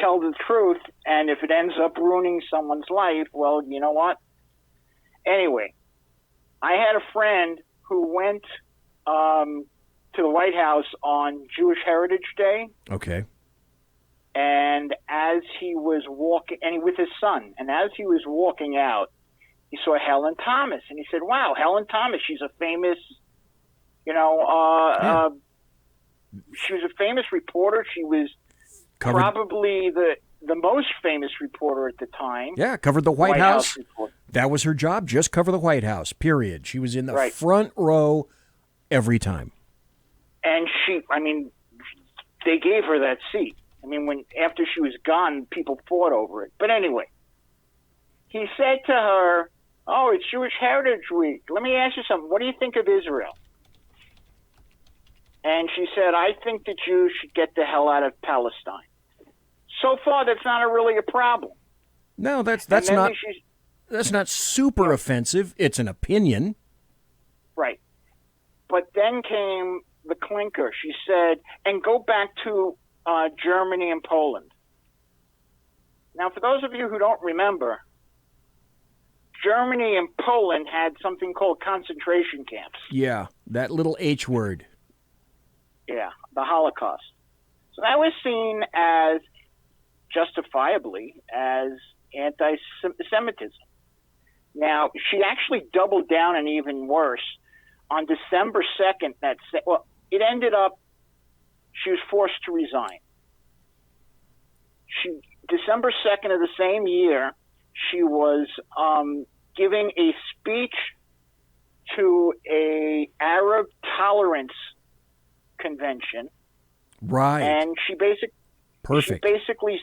tell the truth, and if it ends up ruining someone's life, well, you know what? Anyway, I had a friend who went to the White House on Jewish Heritage Day. Okay. And as he was walking, and with his son, and as he was walking out, he saw Helen Thomas, and he said, "Wow, Helen Thomas, she's a famous, she was a famous reporter. She was probably the most famous reporter at the time." Yeah, covered the White House. That was her job, just cover the White House, period. She was in the front row every time. And they gave her that seat. After she was gone, people fought over it. But anyway, he said to her, "Oh, it's Jewish Heritage Week. Let me ask you something. What do you think of Israel?" And she said, "I think the Jews should get the hell out of Palestine." So far, that's not really a problem. No, that's not super offensive. It's an opinion. Right. But then came the clinker. She said, and go back to Germany and Poland. Now, for those of you who don't remember, Germany and Poland had something called concentration camps. Yeah, that little H word. Yeah, the Holocaust. So that was seen as, justifiably, as anti-Semitism. Now, she actually doubled down, and even worse. On December 2nd, it ended up, she was forced to resign. December 2nd of the same year, she was giving a speech to a Arab tolerance convention. Right. And she basically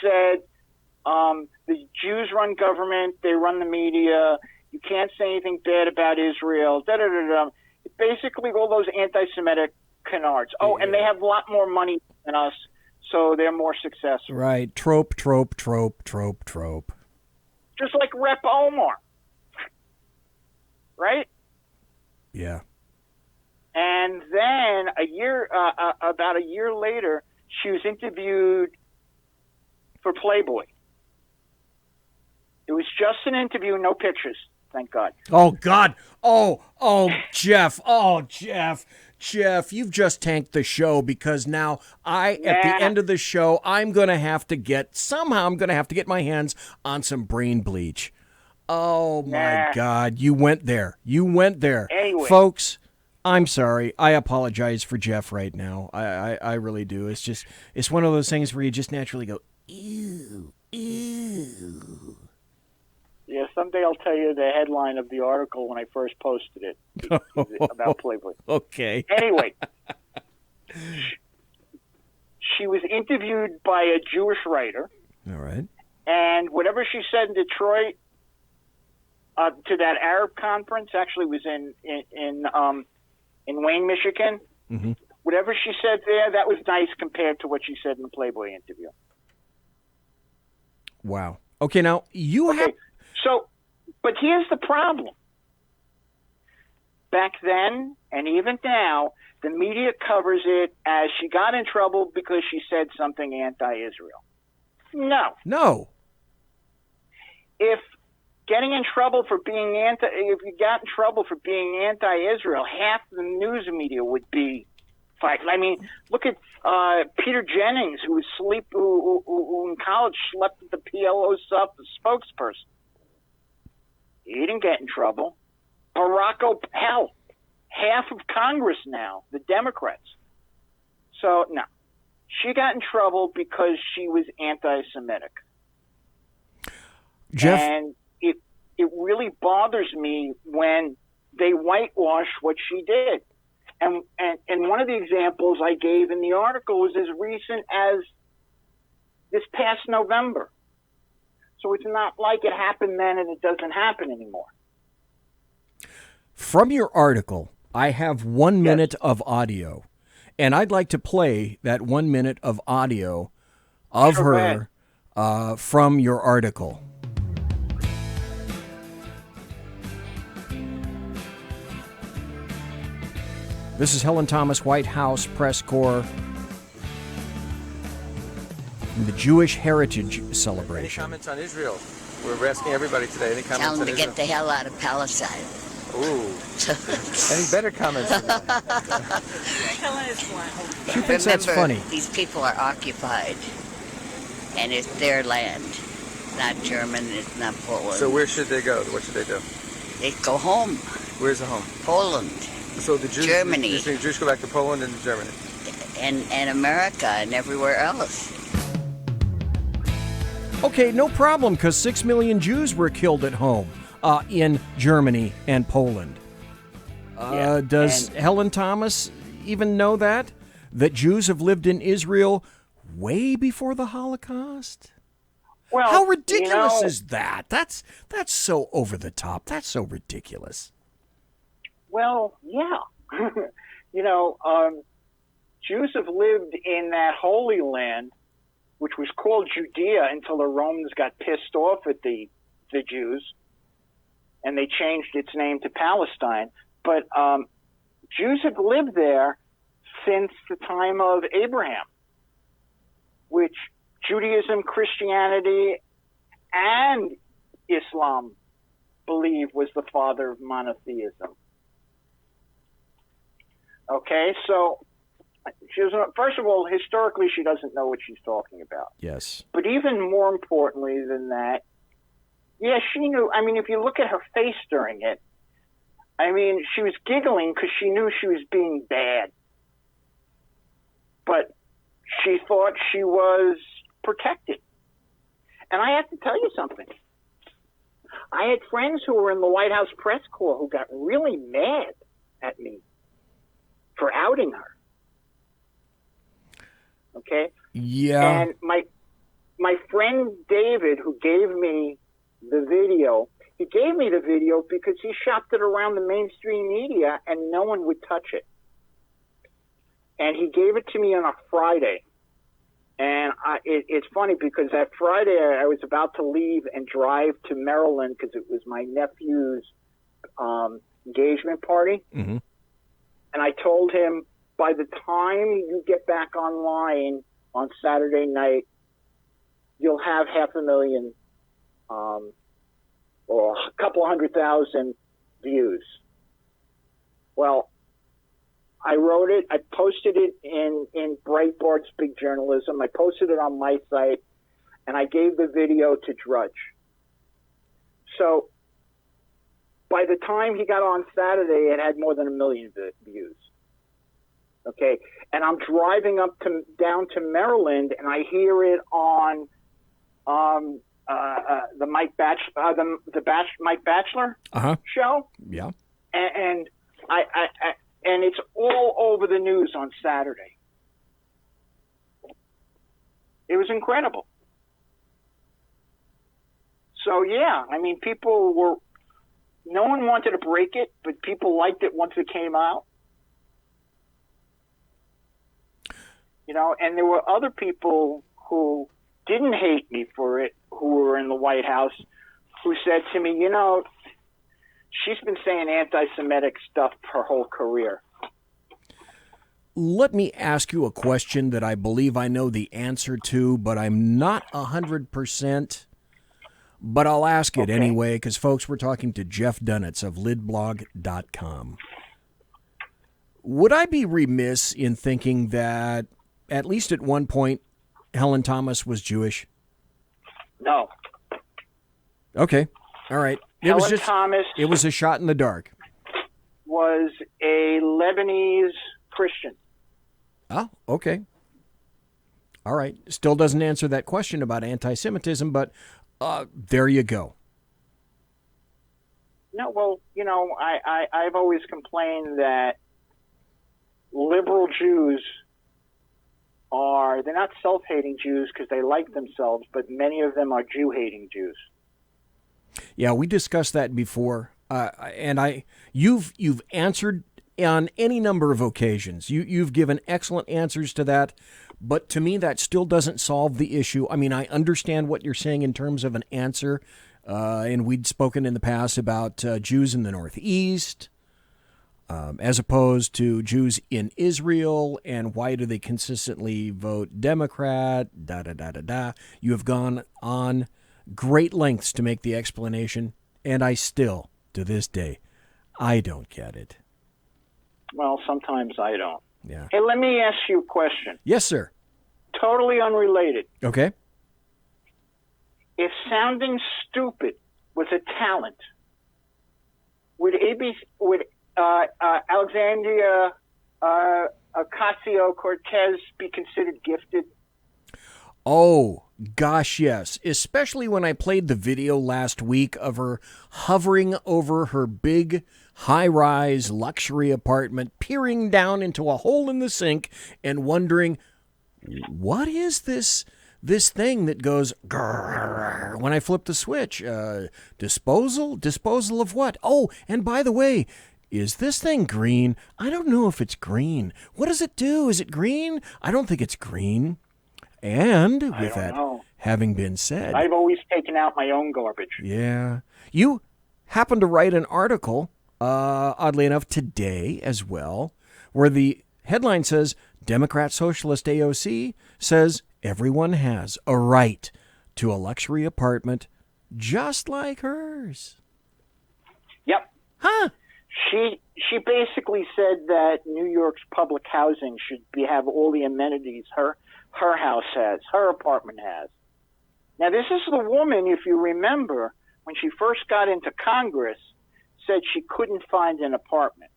said, the Jews run government, they run the media, you can't say anything bad about Israel, da-da-da-da. Basically all those anti-Semitic canards. Oh, and they have a lot more money than us, so they're more successful. Right. Trope. Just like Rep Omar. Right? Yeah. And then about a year later, she was interviewed for Playboy. It was just an interview, no pictures, thank God. Oh, God. Oh, Jeff. Oh, Jeff, you've just tanked the show because now at the end of the show, I'm going to have to get my hands on some brain bleach. Oh, my God. You went there. Anyway. Folks, I'm sorry. I apologize for Jeff right now. I really do. It's one of those things where you just naturally go, ew. Yeah, someday I'll tell you the headline of the article when I first posted it about Playboy. Okay. Anyway, she was interviewed by a Jewish writer. All right. And whatever she said in Detroit to that Arab conference, actually was in Wayne, Michigan. Mm-hmm. Whatever she said there, that was nice compared to what she said in the Playboy interview. Wow. Okay, now But here's the problem. Back then, and even now, the media covers it as she got in trouble because she said something anti-Israel. No. If getting in trouble for being if you got in trouble for being anti-Israel, half the news media would be fight. I mean, look at Peter Jennings, who in college slept with the PLO spokesperson. He didn't get in trouble. Hell, half of Congress now, the Democrats. So, no. She got in trouble because she was anti-Semitic. Jeff? And it really bothers me when they whitewash what she did. And one of the examples I gave in the article was as recent as this past November. So it's not like it happened then and it doesn't happen anymore. From your article, I have 1 minute of audio, and I'd like to play that 1 minute of audio of her from your article. This is Helen Thomas, White House Press Corps, from the Jewish Heritage Celebration. Any comments on Israel? We're asking everybody today. Any comments Tell them on to Israel? get the hell out of Palestine. Ooh. Any better comments than that? She thinks that's funny. These people are occupied, and it's their land. It's not German, it's not Poland. So where should they go? What should they do? They go home. Where's the home? Poland. So the Jews, Germany. The Jews go back to Poland and Germany. And America and everywhere else. Okay, no problem, because 6 million Jews were killed at home in Germany and Poland. Does Helen Thomas even know that? That Jews have lived in Israel way before the Holocaust? Well, how ridiculous is that? That's so over the top. That's so ridiculous. Well, yeah. Jews have lived in that Holy Land, which was called Judea until the Romans got pissed off at the Jews, and they changed its name to Palestine. But Jews have lived there since the time of Abraham, which Judaism, Christianity, and Islam believe was the father of monotheism. Okay, so first of all, historically, she doesn't know what she's talking about. Yes. But even more importantly than that, yeah, she knew. I mean, if you look at her face during it, I mean, she was giggling because she knew she was being bad. But she thought she was protected. And I have to tell you something. I had friends who were in the White House press corps who got really mad at me for outing her. Okay? Yeah. And my friend David, who gave me the video, he gave me the video because he shopped it around the mainstream media and no one would touch it. And he gave it to me on a Friday. And it's funny because that Friday I was about to leave and drive to Maryland because it was my nephew's engagement party. Mm-hmm. And I told him, by the time you get back online on Saturday night, you'll have 500,000 or a couple 100,000 views. Well, I wrote it. I posted it in Breitbart's Big Journalism. I posted it on my site, and I gave the video to Drudge. So by the time he got on Saturday, it had more than 1 million views. Okay, and I'm driving down to Maryland, and I hear it on the Mike Batchelor show. Yeah, and and it's all over the news on Saturday. It was incredible. So yeah, I mean, no one wanted to break it, but people liked it once it came out. And there were other people who didn't hate me for it, who were in the White House, who said to me, she's been saying anti-Semitic stuff her whole career. Let me ask you a question that I believe I know the answer to, but I'm not 100%. But I'll ask it anyway, because, folks, we're talking to Jeff Dunitz of lidblog.com. Would I be remiss in thinking that, at least at one point, Helen Thomas was Jewish? No. Okay. All right. Thomas it was a shot in the dark. Was a Lebanese Christian. Oh, okay. All right. Still doesn't answer that question about anti-Semitism, but there you go. No, well, I've always complained that liberal Jews they're not self-hating Jews because they like themselves, but many of them are Jew-hating Jews. Yeah, we discussed that before, and you've answered on any number of occasions. You've given excellent answers to that, but to me that still doesn't solve the issue. I mean, I understand what you're saying in terms of an answer, and we'd spoken in the past about Jews in the Northeast, as opposed to Jews in Israel, and why do they consistently vote Democrat, da-da-da-da-da. You have gone on great lengths to make the explanation, and I still, to this day, I don't get it. Well, sometimes I don't. Yeah. Hey, let me ask you a question. Yes, sir. Totally unrelated. Okay. If sounding stupid was a talent, would Alexandria Ocasio-Cortez be considered gifted? Oh, gosh, yes. Especially when I played the video last week of her hovering over her big, high-rise luxury apartment, peering down into a hole in the sink and wondering, what is this thing that goes grrr when I flip the switch? Disposal? Disposal of what? Oh, and by the way, is this thing green? I don't know if it's green. What does it do? Is it green? I don't think it's green. And with that having been said, I've always taken out my own garbage. Yeah. You happened to write an article, oddly enough, today as well, where the headline says, Democrat Socialist AOC says everyone has a right to a luxury apartment just like hers. Yep. Huh. She basically said that New York's public housing should have all the amenities her house has, her apartment has. Now, this is the woman, if you remember, when she first got into Congress, said she couldn't find an apartment.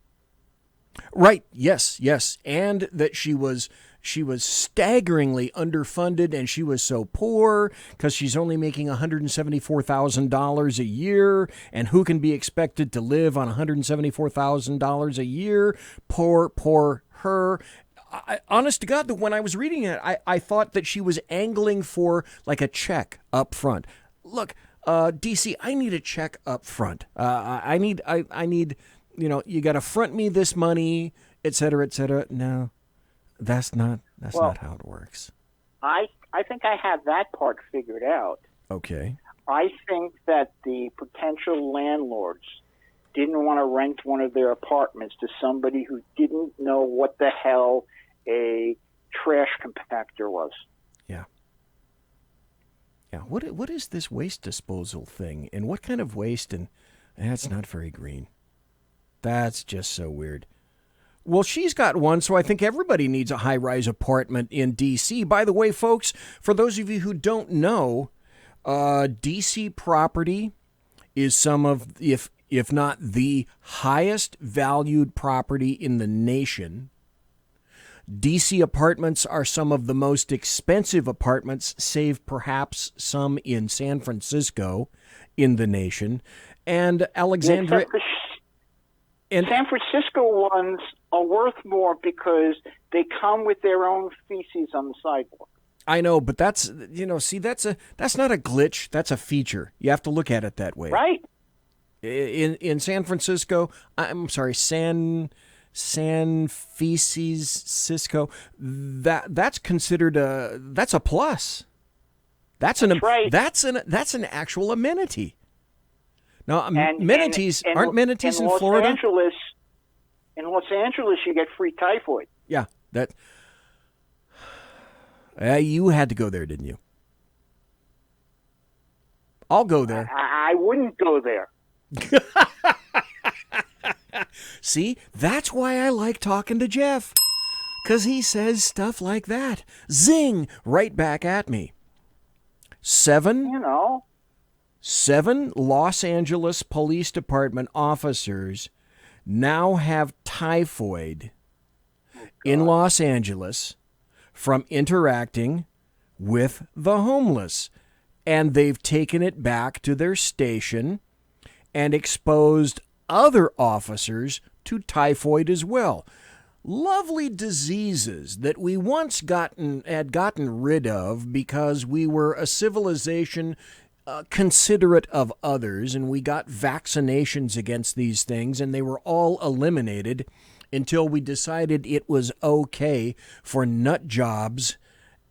Right. Yes. And that she was staggeringly underfunded, and she was so poor because she's only making $174,000 a year, and who can be expected to live on $174,000 a year? Poor her. Honest to God, when I was reading it, I thought that she was angling for like a check up front. Look, DC, I need a check up front. I need, you got to front me this money, et cetera, et cetera. No, that's not how it works. I think I have that part figured out. Okay. I think that the potential landlords didn't want to rent one of their apartments to somebody who didn't know what the hell a trash compactor was. Yeah. Yeah. What is this waste disposal thing? And what kind of waste? And that's not very green. That's just so weird. Well, she's got one, so I think everybody needs a high-rise apartment in D.C. By the way, folks, for those of you who don't know, D.C. property is some of, if not the highest valued property in the nation. D.C. apartments are some of the most expensive apartments, save perhaps some in San Francisco in the nation. And Alexandria... And San Francisco ones are worth more because they come with their own feces on the sidewalk. I know, but that's not a glitch. That's a feature. You have to look at it that way. Right. In San Francisco, I'm sorry, San feces Cisco, that's considered that's a plus. That's an actual amenity. Now, manatees, aren't manatees in Florida? In Los Angeles, you get free typhoid. Yeah, that. You had to go there, didn't you? I'll go there. I wouldn't go there. See, that's why I like talking to Jeff. Because he says stuff like that. Zing! Right back at me. 7 Los Angeles Police Department officers now have typhoid in Los Angeles from interacting with the homeless. And they've taken it back to their station and exposed other officers to typhoid as well. Lovely diseases that we once had gotten rid of because we were a civilization considerate of others, and we got vaccinations against these things, and they were all eliminated until we decided it was okay for nut jobs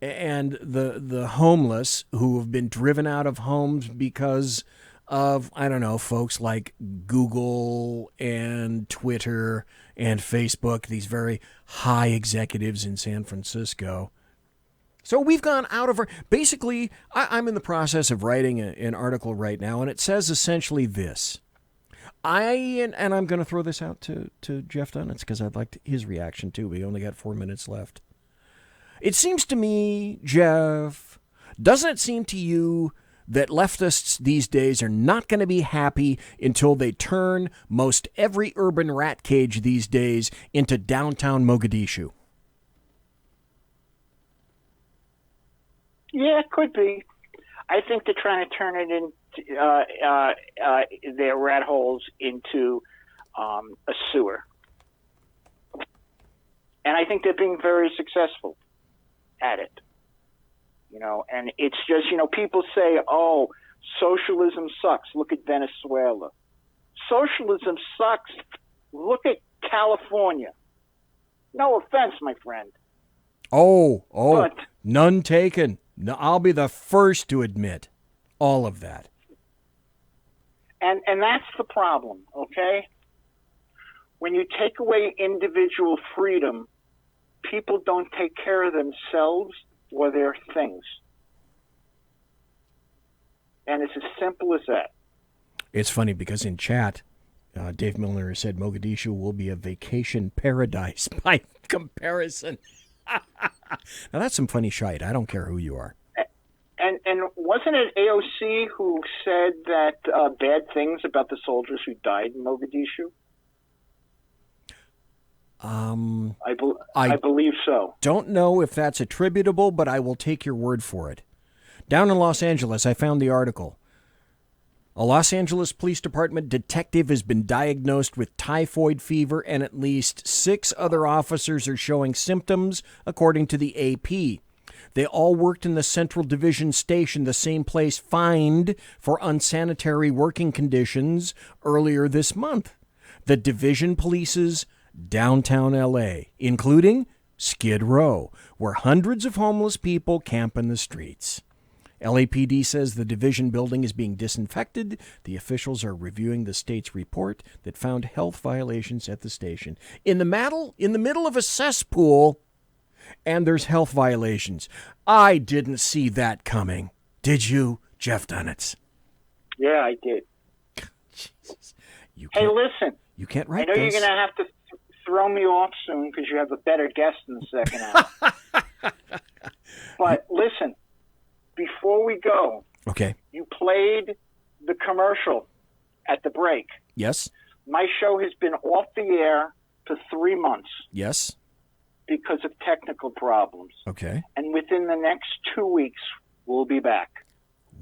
and the homeless who have been driven out of homes because of, I don't know, folks like Google and Twitter and Facebook, these very high executives in San Francisco. So we've gone out of our... Basically, I'm in the process of writing an article right now, and it says essentially this. And I'm going to throw this out to Jeff Dunitz because I'd like his reaction too. We only got 4 minutes left. It seems to me, Jeff, doesn't it seem to you that leftists these days are not going to be happy until they turn most every urban rat cage these days into downtown Mogadishu? Yeah, it could be. I think they're trying to turn it into their rat holes into a sewer. And I think they're being very successful at it. And it's just, people say, oh, socialism sucks. Look at Venezuela. Socialism sucks. Look at California. No offense, my friend. But, none taken. No, I'll be the first to admit all of that. And that's the problem, okay? When you take away individual freedom, people don't take care of themselves or their things. And it's as simple as that. It's funny because in chat, Dave Milner has said Mogadishu will be a vacation paradise by comparison. Now that's some funny shite. I don't care who you are. And wasn't it AOC who said that bad things about the soldiers who died in Mogadishu? I believe so. Don't know if that's attributable, but I will take your word for it. Down in Los Angeles, I found the article. A Los Angeles Police Department detective has been diagnosed with typhoid fever, and at least 6 other officers are showing symptoms, according to the AP. They all worked in the Central Division Station, the same place fined for unsanitary working conditions earlier this month. The division polices downtown L.A., including Skid Row, where hundreds of homeless people camp in the streets. LAPD says the division building is being disinfected. The officials are reviewing the state's report that found health violations at the station. In the middle of a cesspool, and there's health violations. I didn't see that coming. Did you, Jeff Dunitz? Yeah, I did. Jesus. Hey, listen. You can't write I know this. You're going to have to throw me off soon because you have a better guest in the second half. But listen, before we go, okay, you played the commercial at the break. Yes. My show has been off the air for 3 months. Yes. Because of technical problems. Okay. And within the next 2 weeks, we'll be back.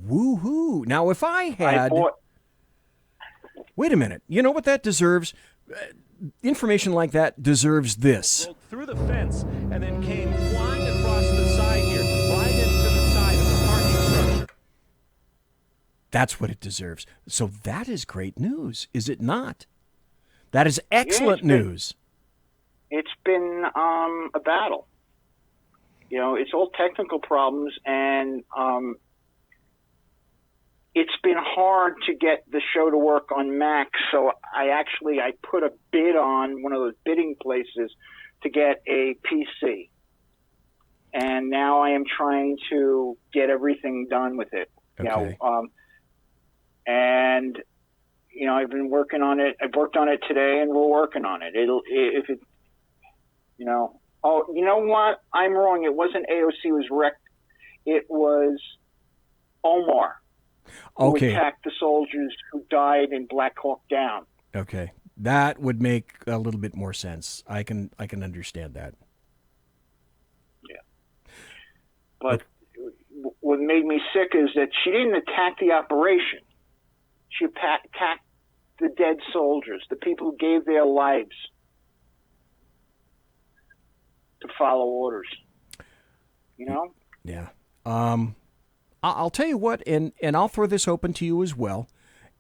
Woohoo. Now, if I had... Wait a minute. You know what that deserves? Information like that deserves this. Broke through the fence and then came flying across the side here, right into the side of the parking structure. That's what it deserves. So that is great news, is it not? That is excellent news. It's been a battle. It's all technical problems, and it's been hard to get the show to work on Mac, so I put a bid on one of those bidding places to get a PC. And now I am trying to get everything done with it. Okay. I've been working on it. I've worked on it today, and we're working on it. Oh, you know what? I'm wrong. It wasn't AOC was wrecked. It was Omar who attacked the soldiers who died in Black Hawk Down. Okay. That would make a little bit more sense. I can understand that. Yeah. But what made me sick is that she didn't attack the operation. She attacked the dead soldiers, the people who gave their lives to follow orders. You know? Yeah. I'll tell you what, and I'll throw this open to you as well.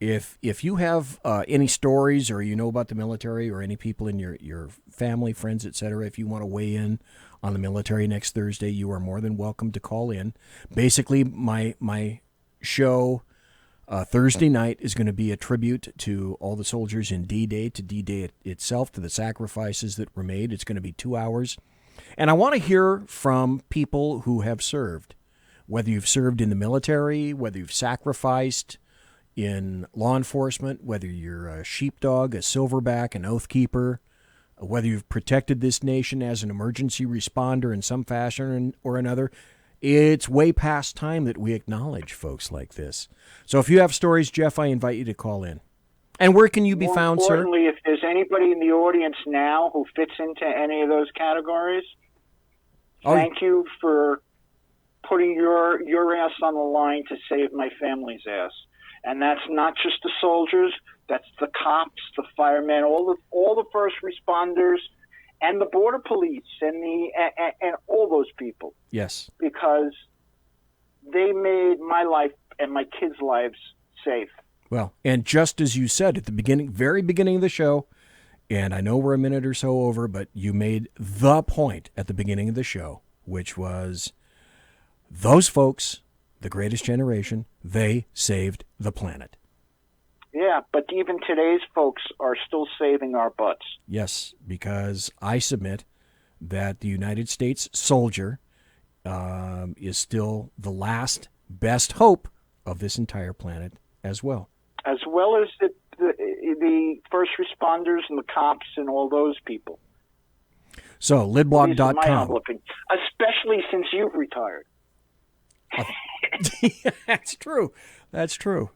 If you have any stories, or you know about the military, or any people in your family, friends, etc., if you want to weigh in on the military next Thursday, you are more than welcome to call in. Basically, my show Thursday night is going to be a tribute to all the soldiers in D-Day, to D-Day itself, to the sacrifices that were made. It's going to be 2 hours. And I want to hear from people who have served, whether you've served in the military, whether you've sacrificed in law enforcement, whether you're a sheepdog, a silverback, an oath keeper, whether you've protected this nation as an emergency responder in some fashion or another. It's way past time that we acknowledge folks like this. So if you have stories, Jeff, I invite you to call in. And where can you be found, sir? More importantly, if there's anybody in the audience now who fits into any of those categories, thank you for putting your ass on the line to save my family's ass. And that's not just the soldiers, that's the cops, the firemen, all the first responders, and the border police, and all those people. Yes. Because they made my life and my kids' lives safe. Well, and just as you said at the very beginning of the show, and I know we're a minute or so over, but you made the point at the beginning of the show, which was those folks, the greatest generation, they saved the planet. Yeah, but even today's folks are still saving our butts. Yes, because I submit that the United States soldier is still the last best hope of this entire planet as well. As well as the first responders and the cops and all those people. So, lidblog.com. Especially since you've retired. That's true. That's true.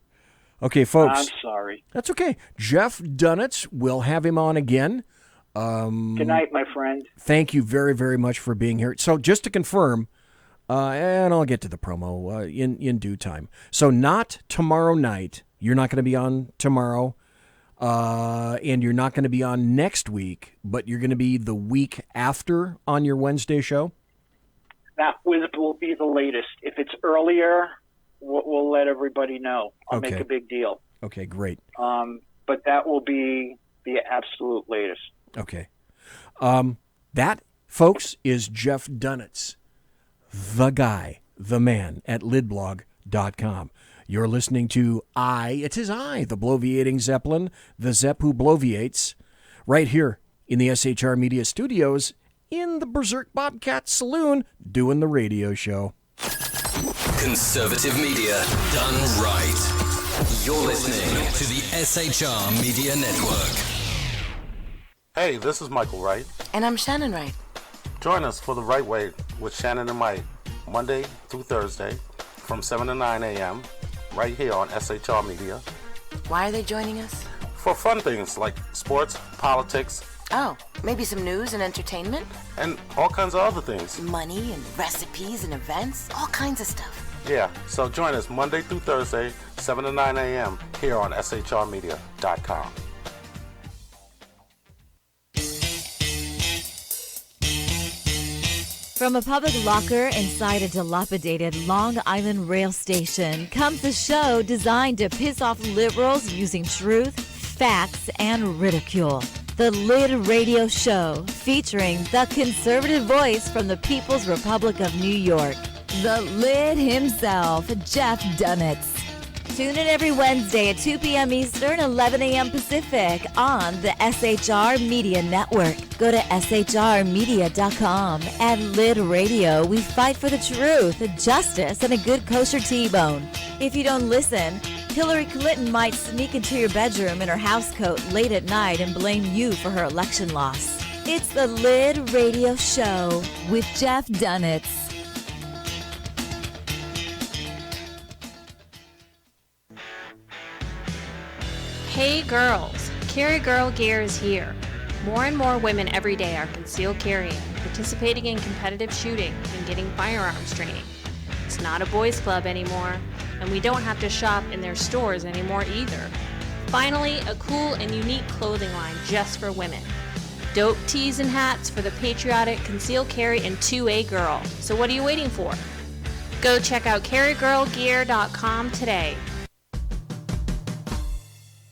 Okay, folks. I'm sorry. That's okay. Jeff Dunitz, we'll have him on again. Good night, my friend. Thank you very, very much for being here. So just to confirm, and I'll get to the promo in due time. So not tomorrow night. You're not going to be on tomorrow, and you're not going to be on next week, but you're going to be the week after on your Wednesday show? That will be the latest. If it's earlier, we'll let everybody know. I'll make a big deal. Okay, great. But that will be the absolute latest. Okay. That, folks, is Jeff Dunitz, the guy, the man at lidblog.com. You're listening to it is I, the bloviating Zeppelin, the Zepp who bloviates, right here in the SHR Media Studios in the Berserk Bobcat Saloon doing the radio show. Conservative media done right. You're listening to the SHR Media Network. Hey, this is Michael Wright. And I'm Shannon Wright. Join us for The Right Way with Shannon and Mike, Monday through Thursday from 7 to 9 a.m. right here on SHR Media. Why are they joining us? For fun things like sports, politics. Oh, maybe some news and entertainment? And all kinds of other things. Money and recipes and events, all kinds of stuff. Yeah, so join us Monday through Thursday, 7 to 9 a.m. here on shrmedia.com. From a public locker inside a dilapidated Long Island rail station comes the show designed to piss off liberals using truth, facts, and ridicule. The Lid Radio Show, featuring the conservative voice from the People's Republic of New York, the Lid himself, Jeff Dunitz. Tune in every Wednesday at 2 p.m. Eastern, 11 a.m. Pacific on the SHR Media Network. Go to shrmedia.com. At Lid Radio, we fight for the truth, justice, and a good kosher T-bone. If you don't listen, Hillary Clinton might sneak into your bedroom in her housecoat late at night and blame you for her election loss. It's the Lid Radio Show with Jeff Dunitz. Hey girls, Carry Girl Gear is here. More and more women every day are concealed carrying, participating in competitive shooting, and getting firearms training. It's not a boys' club anymore, and we don't have to shop in their stores anymore either. Finally, a cool and unique clothing line just for women. Dope tees and hats for the patriotic concealed carry and 2A girl. So what are you waiting for? Go check out carrygirlgear.com today.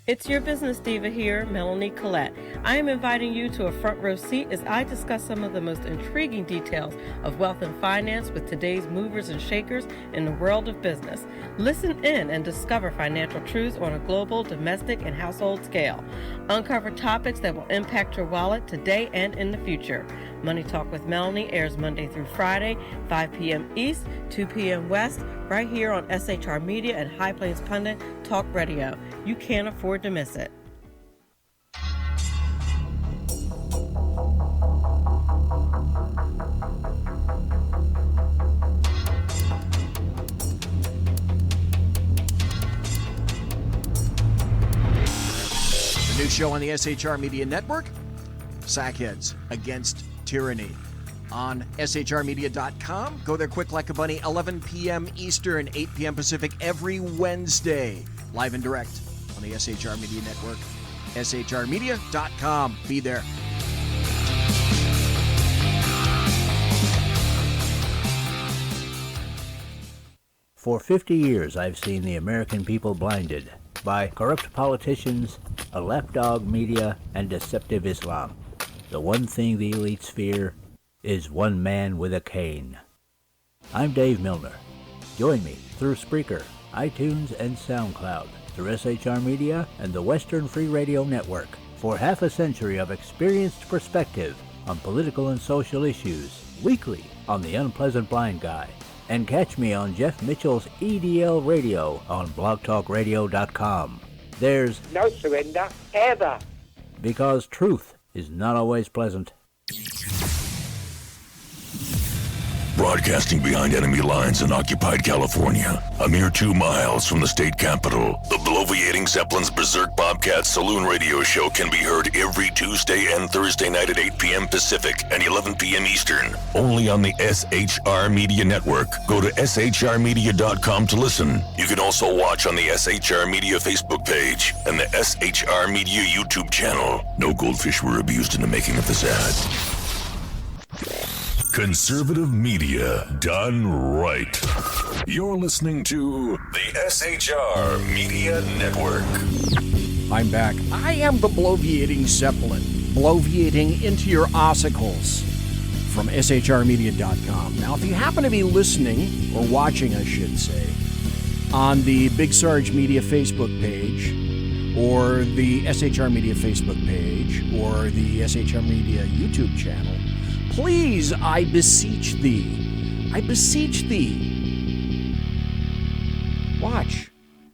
It's your business diva here, Melanie Collette. I am inviting you to a front row seat as I discuss some of the most intriguing details of wealth and finance with today's movers and shakers in the world of business. Listen in and discover financial truths on a global, domestic, and household scale. Uncover topics that will impact your wallet today and in the future. Money Talk with Melanie airs Monday through Friday, 5 p.m. East, 2 p.m. West, right here on SHR Media and High Plains Pundit Talk Radio. You can't afford to miss it. The new show on the SHR Media Network, Sackheads Against Tyranny. On shrmedia.com. Go there quick like a bunny, 11 p.m. Eastern, 8 p.m. Pacific every Wednesday. Live and direct on the SHR Media Network. shrmedia.com. Be there. For 50 years, I've seen the American people blinded by corrupt politicians, a lapdog media, and deceptive Islam. The one thing the elites fear is one man with a cane. I'm Dave Milner. Join me through Spreaker, iTunes, and SoundCloud, through SHR Media and the Western Free Radio Network, for half a century of experienced perspective on political and social issues, weekly on The Unpleasant Blind Guy. And catch me on Jeff Mitchell's EDL Radio on blogtalkradio.com. There's no surrender, ever. Because truth is not always pleasant. Broadcasting behind enemy lines in occupied California, a mere 2 miles from the state capitol, the bloviating Zeppelin's Berserk Bobcat Saloon radio show can be heard every Tuesday and Thursday night at 8 p.m. Pacific and 11 p.m. Eastern, only on the SHR Media Network. Go to shrmedia.com to listen. You can also watch on the SHR Media Facebook page and the SHR Media YouTube channel. No goldfish were abused in the making of this ad. Conservative media done right. You're listening to the SHR Media Network. I'm back. I am the bloviating Zeppelin, bloviating into your ossicles from shrmedia.com. Now, if you happen to be listening, or watching, I should say, on the Big Sarge Media Facebook page, or the SHR Media Facebook page, or the SHR Media YouTube channel, please, I beseech thee, watch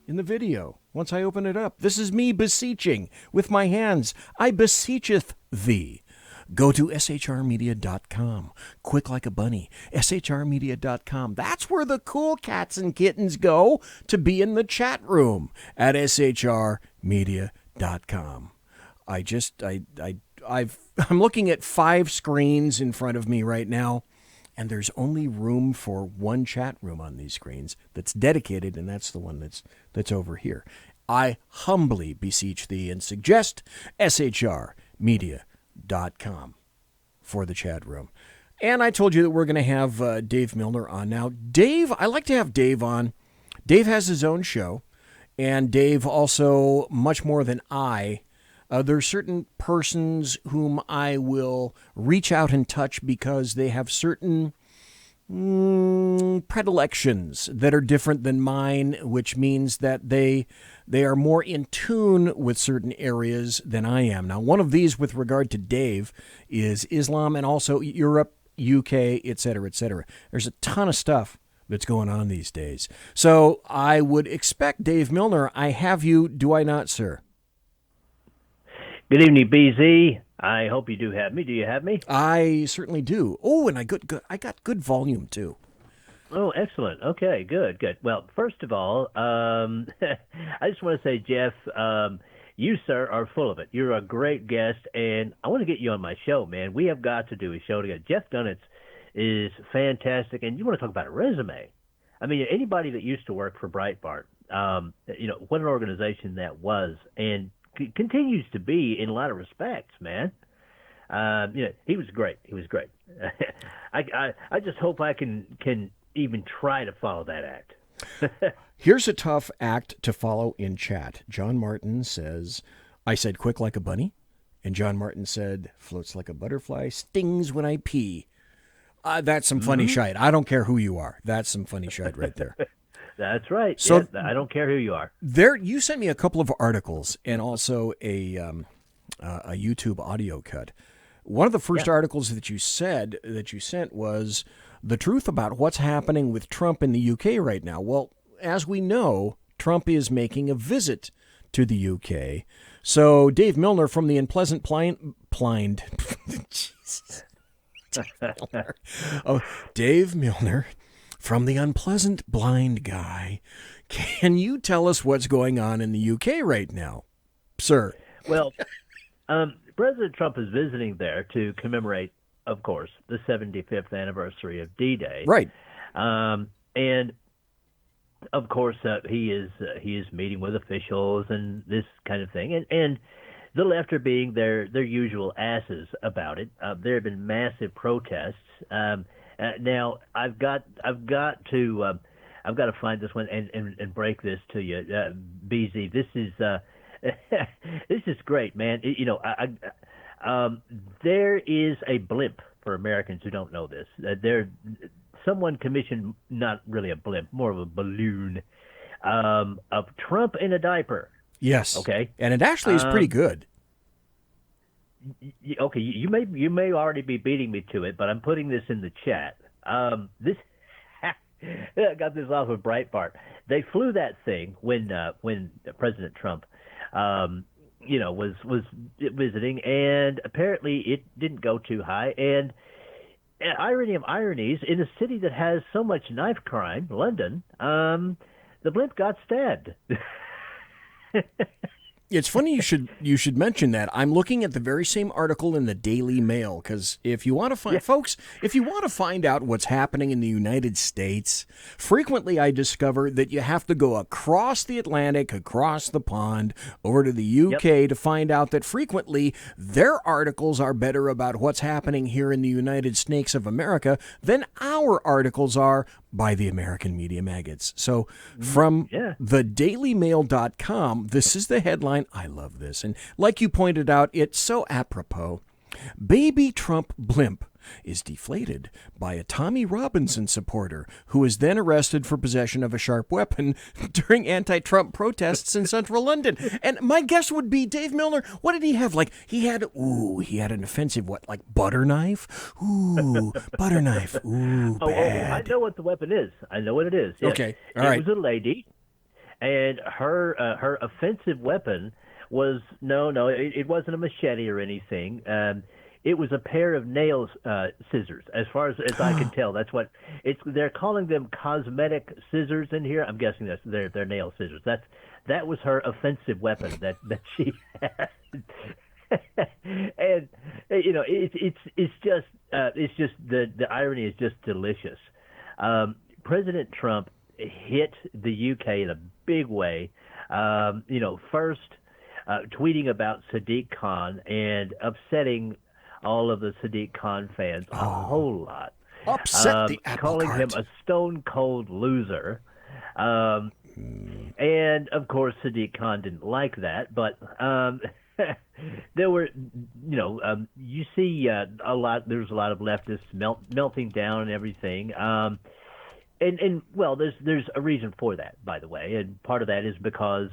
in the video once I open it up. This is me beseeching with my hands. I beseecheth thee. Go to shrmedia.com. Quick like a bunny. shrmedia.com. That's where the cool cats and kittens go to be in the chat room at shrmedia.com. I'm looking at 5 screens in front of me right now, and there's only room for one chat room on these screens that's dedicated, and that's the one that's over here. I humbly beseech thee and suggest shrmedia.com for the chat room. And I told you that we're going to have Dave Milner on now. Dave, I like to have Dave on. Dave has his own show, and Dave also, much more than I, there are certain persons whom I will reach out and touch because they have certain predilections that are different than mine, which means that they are more in tune with certain areas than I am. Now, one of these with regard to Dave is Islam and also Europe, UK, etc., etc. There's a ton of stuff that's going on these days. So I would expect, Dave Milner, I have you, do I not, sir? Good evening, BZ. I hope you do have me. Do you have me? I certainly do. Oh, and I got good volume, too. Oh, excellent. Okay, good. Well, first of all, I just want to say, Jeff, you, sir, are full of it. You're a great guest, and I want to get you on my show, man. We have got to do a show together. Jeff Dunitz is fantastic, and you want to talk about a resume. I mean, anybody that used to work for Breitbart, what an organization that was, and continues to be in a lot of respects, man. He was great. I just hope I can even try to follow that act. Here's a tough act to follow in chat. John Martin says, I said quick like a bunny. And John Martin said, floats like a butterfly, stings when I pee. That's some funny shite. I don't care who you are. That's some funny shite right there. That's right. So yes, I don't care who you are. You sent me a couple of articles and also a YouTube audio cut. One of the first articles that you sent was the truth about what's happening with Trump in the UK right now. Well, as we know, Trump is making a visit to the UK. So Dave Milner from the Unpleasant Blind. Jesus. Dave Milner from the Unpleasant Blind Guy. Can you tell us what's going on in the UK right now, sir? Well, President Trump is visiting there to commemorate, of course, the 75th anniversary of D-Day. Right. And of course, he is meeting with officials and this kind of thing. And the left are being their usual asses about it. There have been massive protests. Now I've got to find this one and break this to you, BZ. This is great, man. There is a blimp for Americans who don't know this. Someone commissioned not really a blimp, more of a balloon of Trump in a diaper. Yes. Okay. And it actually is pretty good. Okay, you may already be beating me to it, but I'm putting this in the chat. I got this off of Breitbart. They flew that thing when President Trump, was visiting, and apparently it didn't go too high. And irony of ironies, in a city that has so much knife crime, London, the blimp got stabbed. It's funny you should mention that. I'm looking at the very same article in the Daily Mail because if you want to find if you want to find out what's happening in the United States, frequently I discover that you have to go across the Atlantic, across the pond, over to the UK to find out that frequently their articles are better about what's happening here in the United States of America than our articles are by the American media maggots. So from thedailymail.com, this is the headline. I love this. And like you pointed out, it's so apropos. Baby Trump blimp is deflated by a Tommy Robinson supporter who is then arrested for possession of a sharp weapon during anti-Trump protests in central London. And my guess would be, Dave Milner, what did he have? Like, he had an offensive, butter knife? Ooh, butter knife. Ooh, bad. I know what the weapon is. I know what it is. Yes. Okay, all right. It was a lady, and her offensive weapon was, it wasn't a machete or anything. It was a pair of nail scissors, as far as I can tell. That's what they're calling them, cosmetic scissors in here. I'm guessing they're nail scissors. That was her offensive weapon that she had. And it's just the irony is just delicious. President Trump hit the UK in a big way. First tweeting about Sadiq Khan and upsetting all of the Sadiq Khan fans a whole lot. Upset the apple calling cart. him a stone-cold loser. And, of course, Sadiq Khan didn't like that. But there were, you see a lot. There's a lot of leftists melting down and everything. And well, there's a reason for that, by the way, and part of that is because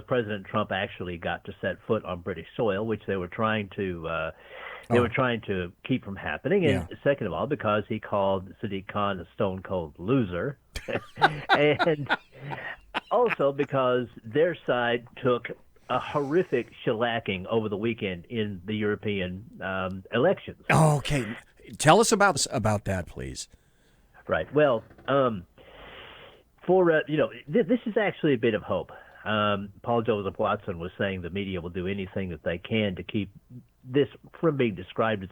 President Trump actually got to set foot on British soil, which they were trying to keep from happening. And second of all, because he called Sadiq Khan a stone cold loser, and also because their side took a horrific shellacking over the weekend in the European elections. Oh, okay. Tell us about that, please. Right. Well, this is actually a bit of hope. Paul Joseph Watson was saying the media will do anything that they can to keep this from being described as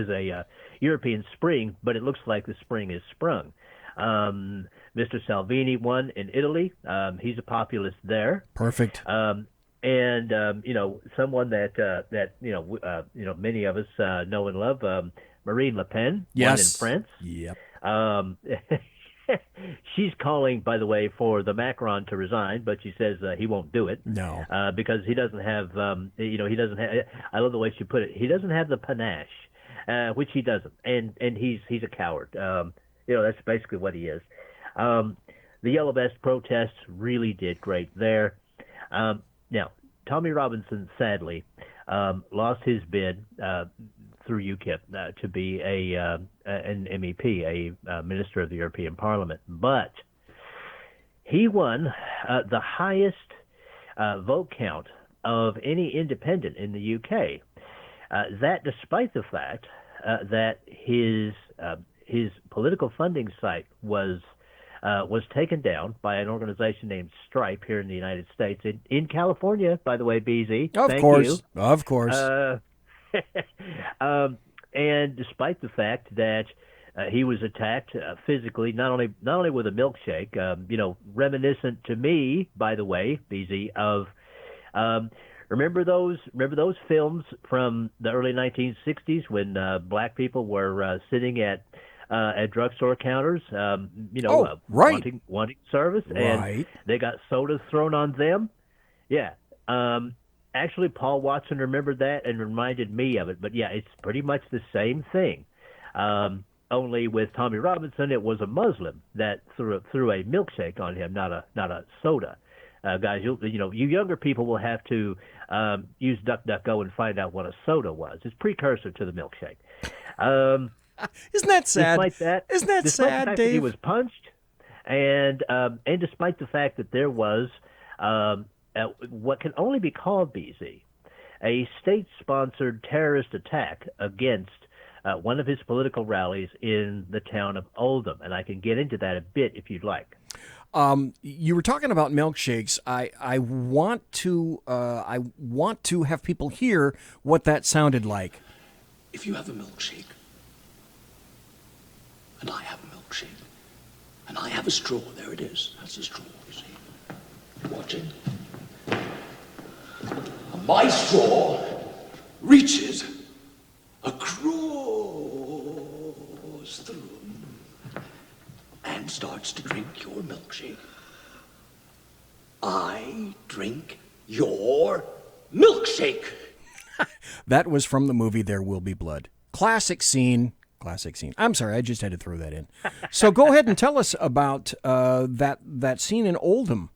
a European spring, but it looks like the spring is sprung. Mr. Salvini won in Italy. He's a populist there. Perfect. Someone that many of us know and love, Marine Le Pen, won in France. Yep. She's calling, by the way, for the Macron to resign, but she says he won't do it. No, because he doesn't have, he doesn't have. I love the way she put it. He doesn't have the panache, which he doesn't, and he's a coward. That's basically what he is. The Yellow Vest protests really did great there. Now, Tommy Robinson sadly lost his bid through UKIP to be an MEP, a minister of the European Parliament. But he won the highest vote count of any independent in the UK. That despite the fact that his political funding site was taken down by an organization named Stripe here in the United States, in California, by the way, BZ. Of course. And despite the fact that he was attacked physically, not only with a milkshake, reminiscent to me, by the way, BZ, of remember those films from the early 1960s when black people were sitting at drugstore counters, wanting service, and they got sodas thrown on them. Yeah. Actually, Paul Watson remembered that and reminded me of it. But yeah, it's pretty much the same thing. Only with Tommy Robinson, it was a Muslim that threw a milkshake on him, not a soda. Guys, you younger people will have to use DuckDuckGo and find out what a soda was. It's precursor to the milkshake. Isn't that sad? Despite sad, the fact Dave? that he was punched, and despite the fact that there was what can only be called, BZ, a state-sponsored terrorist attack against one of his political rallies in the town of Oldham, and I can get into that a bit if you'd like. You were talking about milkshakes. I want to have people hear what that sounded like. If you have a milkshake, and I have a milkshake, and I have a straw, there it is. That's a straw, you see. Watch it. My straw reaches across the room and starts to drink your milkshake. I drink your milkshake. That was from the movie There Will Be Blood. Classic scene. I'm sorry, I just had to throw that in. So go ahead and tell us about that scene in Oldham.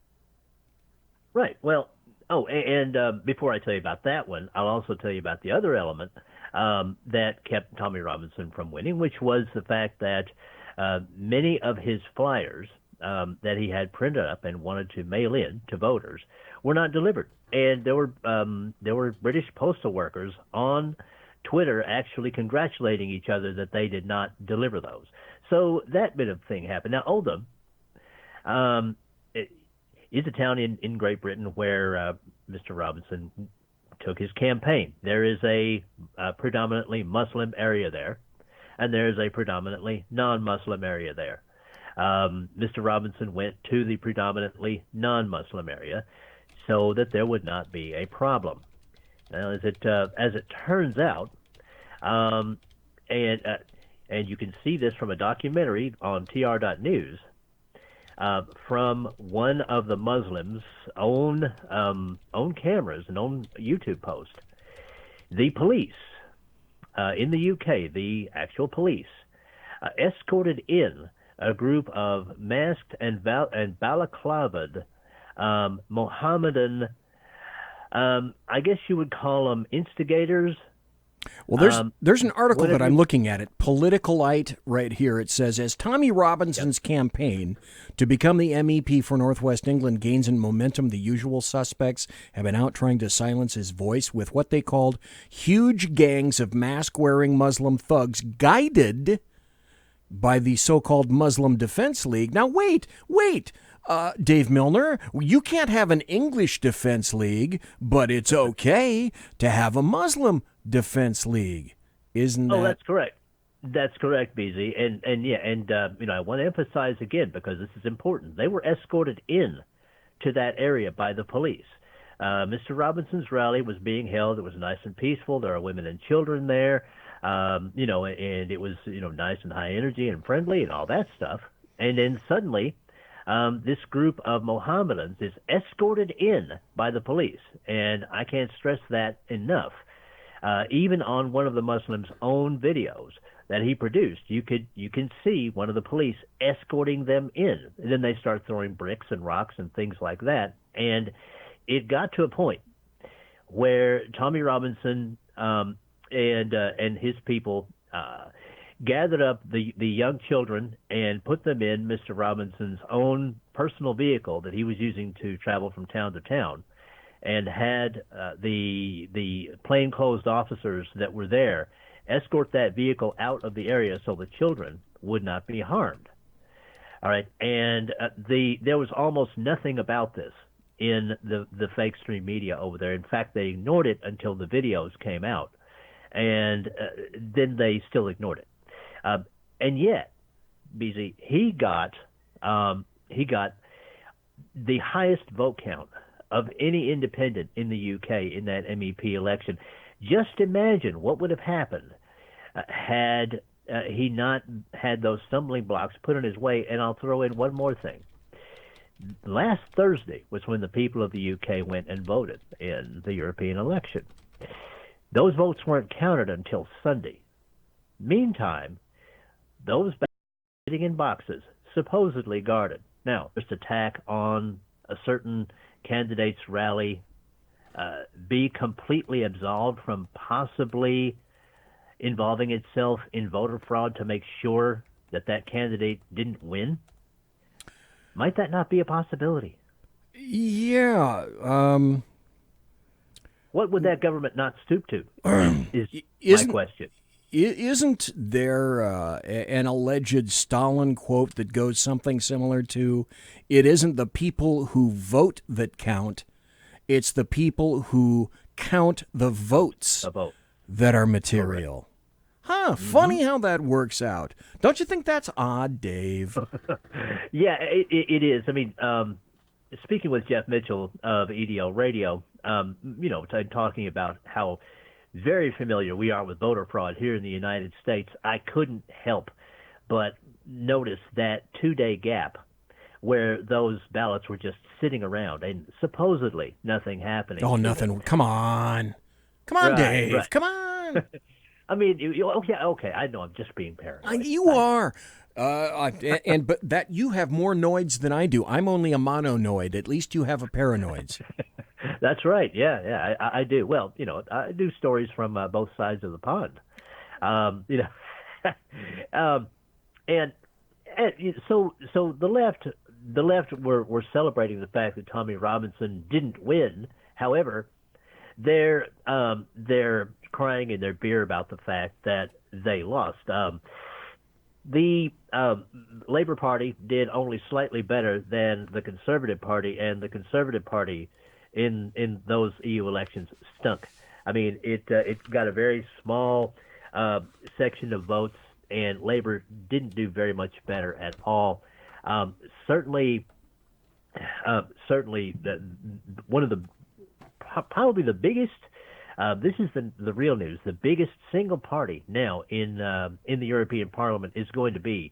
Right. Well, and before I tell you about that one, I'll also tell you about the other element that kept Tommy Robinson from winning, which was the fact that many of his flyers that he had printed up and wanted to mail in to voters were not delivered. And there were British postal workers on Twitter actually congratulating each other that they did not deliver those. So that bit of thing happened. Now, Oldham is a town in Great Britain where Mr. Robinson took his campaign. There is a predominantly Muslim area there, and there is a predominantly non-Muslim area there. Mr. Robinson went to the predominantly non-Muslim area so that there would not be a problem. Now, as it turns out, and you can see this from a documentary on tr.news, from one of the Muslims' own cameras and own YouTube post. The police in the UK, the actual police, escorted in a group of masked and balaclavaed Mohammedan, I guess you would call them instigators. Well, there's an article that I'm looking at. It Politicalite right here. It says, as Tommy Robinson's campaign to become the MEP for Northwest England gains in momentum, the usual suspects have been out trying to silence his voice with what they called huge gangs of mask-wearing Muslim thugs guided by the so-called Muslim Defense League. Now, wait. Dave Milner, you can't have an English Defense League, but it's okay to have a Muslim Defense League. Isn't that? Oh, that's correct. That's correct, BZ. And I want to emphasize again, because this is important. They were escorted in to that area by the police. Mr. Robinson's rally was being held. It was nice and peaceful. There are women and children there, and it was, nice and high energy and friendly and all that stuff. And then suddenly, this group of Mohammedans is escorted in by the police. And I can't stress that enough. Even on one of the Muslims' own videos that he produced, you can see one of the police escorting them in. And then they start throwing bricks and rocks and things like that. And it got to a point where Tommy Robinson and his people gathered up the young children and put them in Mr. Robinson's own personal vehicle that he was using to travel from town to town, and had the plainclothes officers that were there escort that vehicle out of the area so the children would not be harmed. All right, and there was almost nothing about this in the fake stream media over there. In fact, they ignored it until the videos came out, and then they still ignored it. And yet, BZ, he got the highest vote count of any independent in the UK in that MEP election. Just imagine what would have happened had he not had those stumbling blocks put in his way. And I'll throw in one more thing. Last Thursday was when the people of the UK went and voted in the European election. Those votes weren't counted until Sunday. Meantime, those ballots sitting in boxes, supposedly guarded. Now, this attack on a certain candidate's rally be completely absolved from possibly involving itself in voter fraud to make sure that candidate didn't win? Might that not be a possibility? Yeah. What would that government not stoop to is my question. Isn't there an alleged Stalin quote that goes something similar to, it isn't the people who vote that count, it's the people who count the votes that are material. Huh, funny how that works out. Don't you think that's odd, Dave? Yeah, it is. I mean, speaking with Jeff Mitchell of EDL Radio, talking about how very familiar we are with voter fraud here in the United States, I couldn't help but notice that 2-day gap where those ballots were just sitting around and supposedly nothing happening. Oh, nothing. Come on. Come on, Dave. Right. Come on. I mean, okay. I know I'm just being paranoid. You are. But that you have more noids than I do. I'm only a mononoid. At least you have a paranoids. That's right. Yeah, I do. Well, I do stories from both sides of the pond. And so the left were celebrating the fact that Tommy Robinson didn't win. However, they're crying in their beer about the fact that they lost. The Labour Party did only slightly better than the Conservative Party, and the Conservative Party in those EU elections stunk. I mean, it got a very small section of votes, and Labour didn't do very much better at all. Certainly, one of the probably the biggest. This is the real news. The biggest single party now in the European Parliament is going to be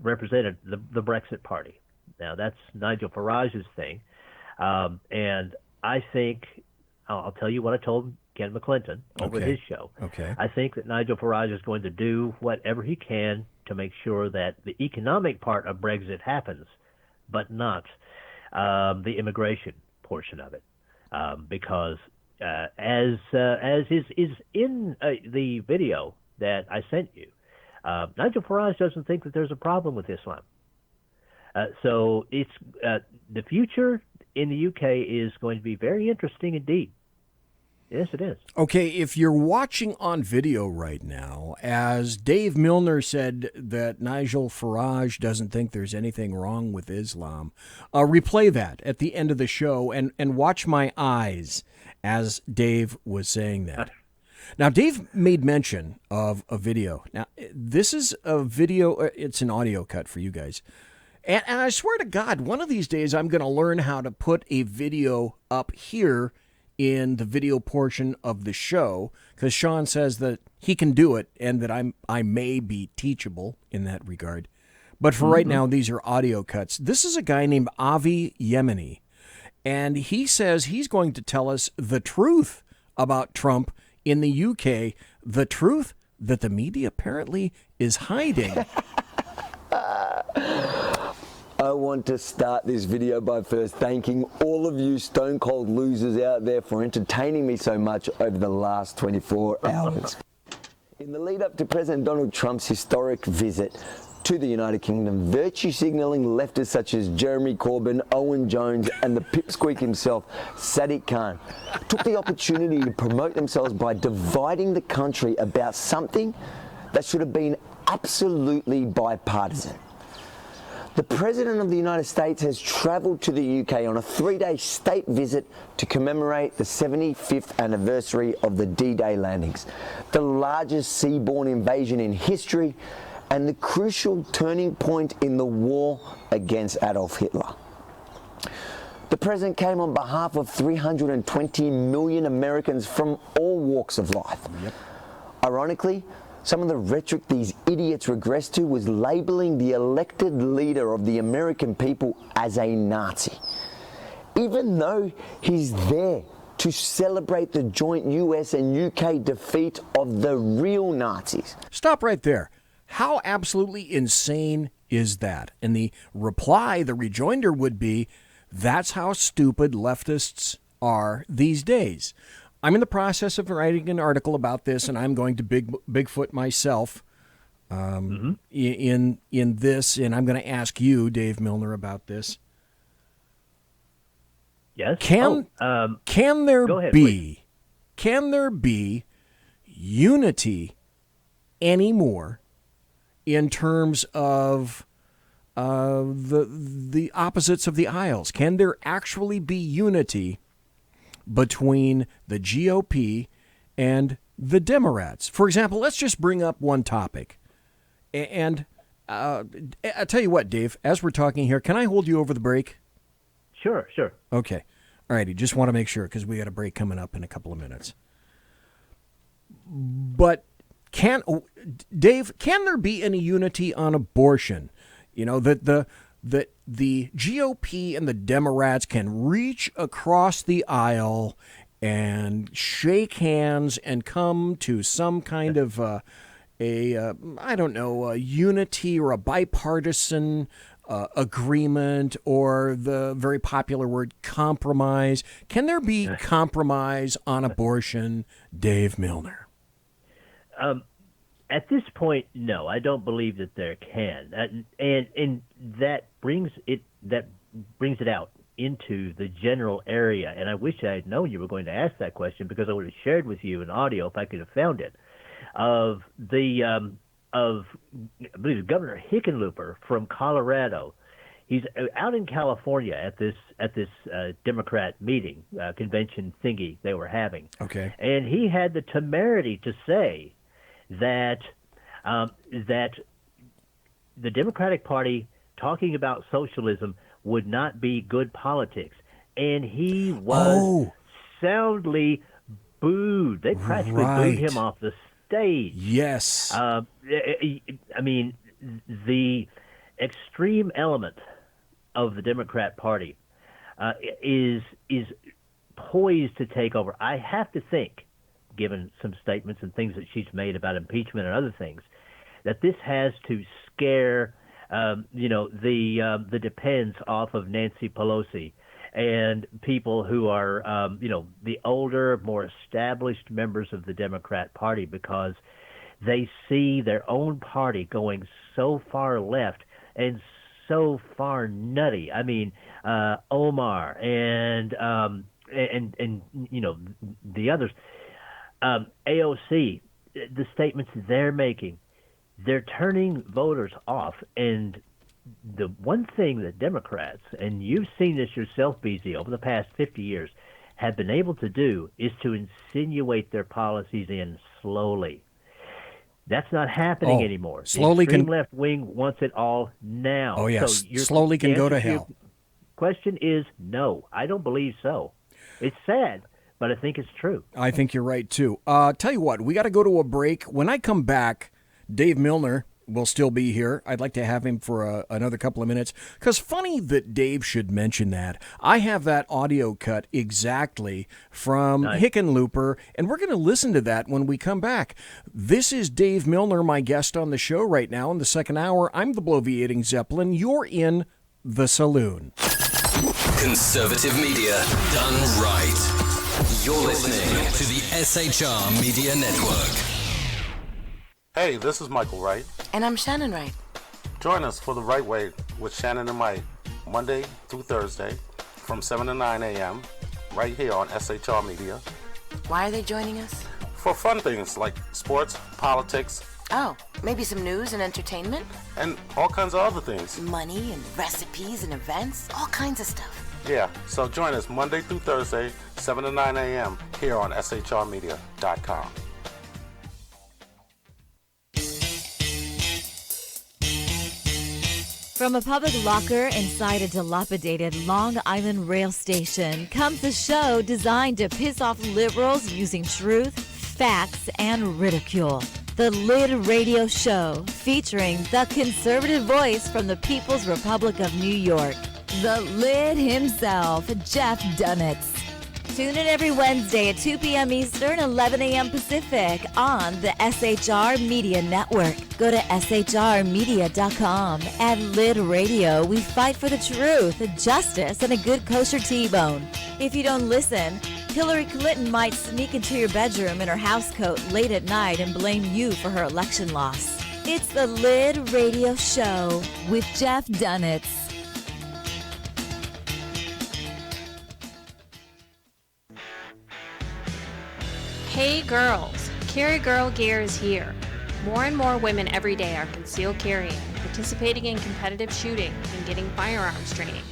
represented the Brexit Party. Now, that's Nigel Farage's thing. And I think, I'll tell you what I told Ken McClinton over his show. Okay. I think that Nigel Farage is going to do whatever he can to make sure that the economic part of Brexit happens, but not the immigration portion of it. Because as is in the video that I sent you, Nigel Farage doesn't think that there's a problem with Islam. So it's the future in the UK is going to be very interesting indeed. Yes, it is. Okay, if you're watching on video right now, as Dave Milner said that Nigel Farage doesn't think there's anything wrong with Islam, replay that at the end of the show and watch my eyes as Dave was saying that. Now, Dave made mention of a video. Now, this is a video, it's an audio cut for you guys. And I swear to God, one of these days I'm going to learn how to put a video up here in the video portion of the show, because Sean says that he can do it and that I may be teachable in that regard. But for right now, these are audio cuts. This is a guy named Avi Yemeni, and he says he's going to tell us the truth about Trump in the UK, the truth that the media apparently is hiding. I want to start this video by first thanking all of you stone cold losers out there for entertaining me so much over the last 24 hours. In the lead up to President Donald Trump's historic visit to the United Kingdom, virtue signalling leftists such as Jeremy Corbyn, Owen Jones, and the pipsqueak himself, Sadiq Khan, took the opportunity to promote themselves by dividing the country about something that should have been absolutely bipartisan. The President of the United States has travelled to the UK on a 3-day state visit to commemorate the 75th anniversary of the D-Day landings, the largest seaborne invasion in history, and the crucial turning point in the war against Adolf Hitler. The President came on behalf of 320 million Americans from all walks of life. Yep. Ironically, some of the rhetoric these idiots regressed to was labeling the elected leader of the American people as a Nazi, even though he's there to celebrate the joint US and UK defeat of the real Nazis. Stop right there. How absolutely insane is that? And the reply, the rejoinder would be, that's how stupid leftists are these days. I'm in the process of writing an article about this, and I'm going to Bigfoot myself in this, and I'm going to ask you, Dave Milner, about this. Yes. Can there be unity anymore in terms of the opposites of the aisles? Can there actually be unity between the GOP and the Democrats? For example, let's just bring up one topic. And I'll tell you what, Dave, as we're talking here, can I hold you over the break? Sure. Okay. All righty. Just want to make sure, because we got a break coming up in a couple of minutes. But Dave, can there be any unity on abortion? You know, that the GOP and the Democrats can reach across the aisle and shake hands and come to some kind of a unity or a bipartisan agreement, or the very popular word compromise. Can there be compromise on abortion, Dave Milner? At this point, no, I don't believe that there can, and that brings it out into the general area. And I wish I had known you were going to ask that question, because I would have shared with you an audio if I could have found it of I believe Governor Hickenlooper from Colorado. He's out in California at this Democrat meeting convention thingy they were having. Okay, and he had the temerity to say that the Democratic Party talking about socialism would not be good politics, and he was soundly booed. They practically booed him off the stage. Yes. I mean, the extreme element of the Democrat Party is poised to take over. I have to think, given some statements and things that she's made about impeachment and other things, that this has to scare the depends off of Nancy Pelosi and people who are the older, more established members of the Democrat Party, because they see their own party going so far left and so far nutty. I mean, Omar and the others, AOC, the statements they're making, they're turning voters off. And the one thing that Democrats, and you've seen this yourself, BZ, over the past 50 years, have been able to do is to insinuate their policies in slowly. That's not happening anymore. Slowly the extreme left wing wants it all now. Oh, yes. So slowly can go to hell. Question is no. I don't believe so. It's sad, but I think it's true. I think you're right, too. Tell you what, we got to go to a break. When I come back, Dave Milner will still be here. I'd like to have him for another couple of minutes, because funny that Dave should mention that. I have that audio cut exactly from Hickenlooper, and we're going to listen to that when we come back. This is Dave Milner, my guest on the show right now in the second hour. I'm the Bloviating Zeppelin. You're in the Saloon. Conservative media done right. You're listening to the SHR Media Network. Hey, this is Michael Wright. And I'm Shannon Wright. Join us for The Right Way with Shannon and Mike, Monday through Thursday from 7 to 9 a.m. right here on SHR Media. Why are they joining us? For fun things like sports, politics. Oh, maybe some news and entertainment? And all kinds of other things. Money and recipes and events, all kinds of stuff. Yeah, so join us Monday through Thursday, 7 to 9 a.m. here on shrmedia.com. From a public locker inside a dilapidated Long Island rail station comes a show designed to piss off liberals using truth, facts, and ridicule. The Lid Radio Show, featuring the conservative voice from the People's Republic of New York, the Lid himself, Jeff Dunitz. Tune in every Wednesday at 2 p.m. Eastern, 11 a.m. Pacific on the SHR Media Network. Go to shrmedia.com. At Lid Radio, we fight for the truth, justice, and a good kosher T-bone. If you don't listen, Hillary Clinton might sneak into your bedroom in her housecoat late at night and blame you for her election loss. It's the Lid Radio Show with Jeff Dunitz. Hey girls, Carry Girl Gear is here. More and more women every day are concealed carrying, participating in competitive shooting, and getting firearms training.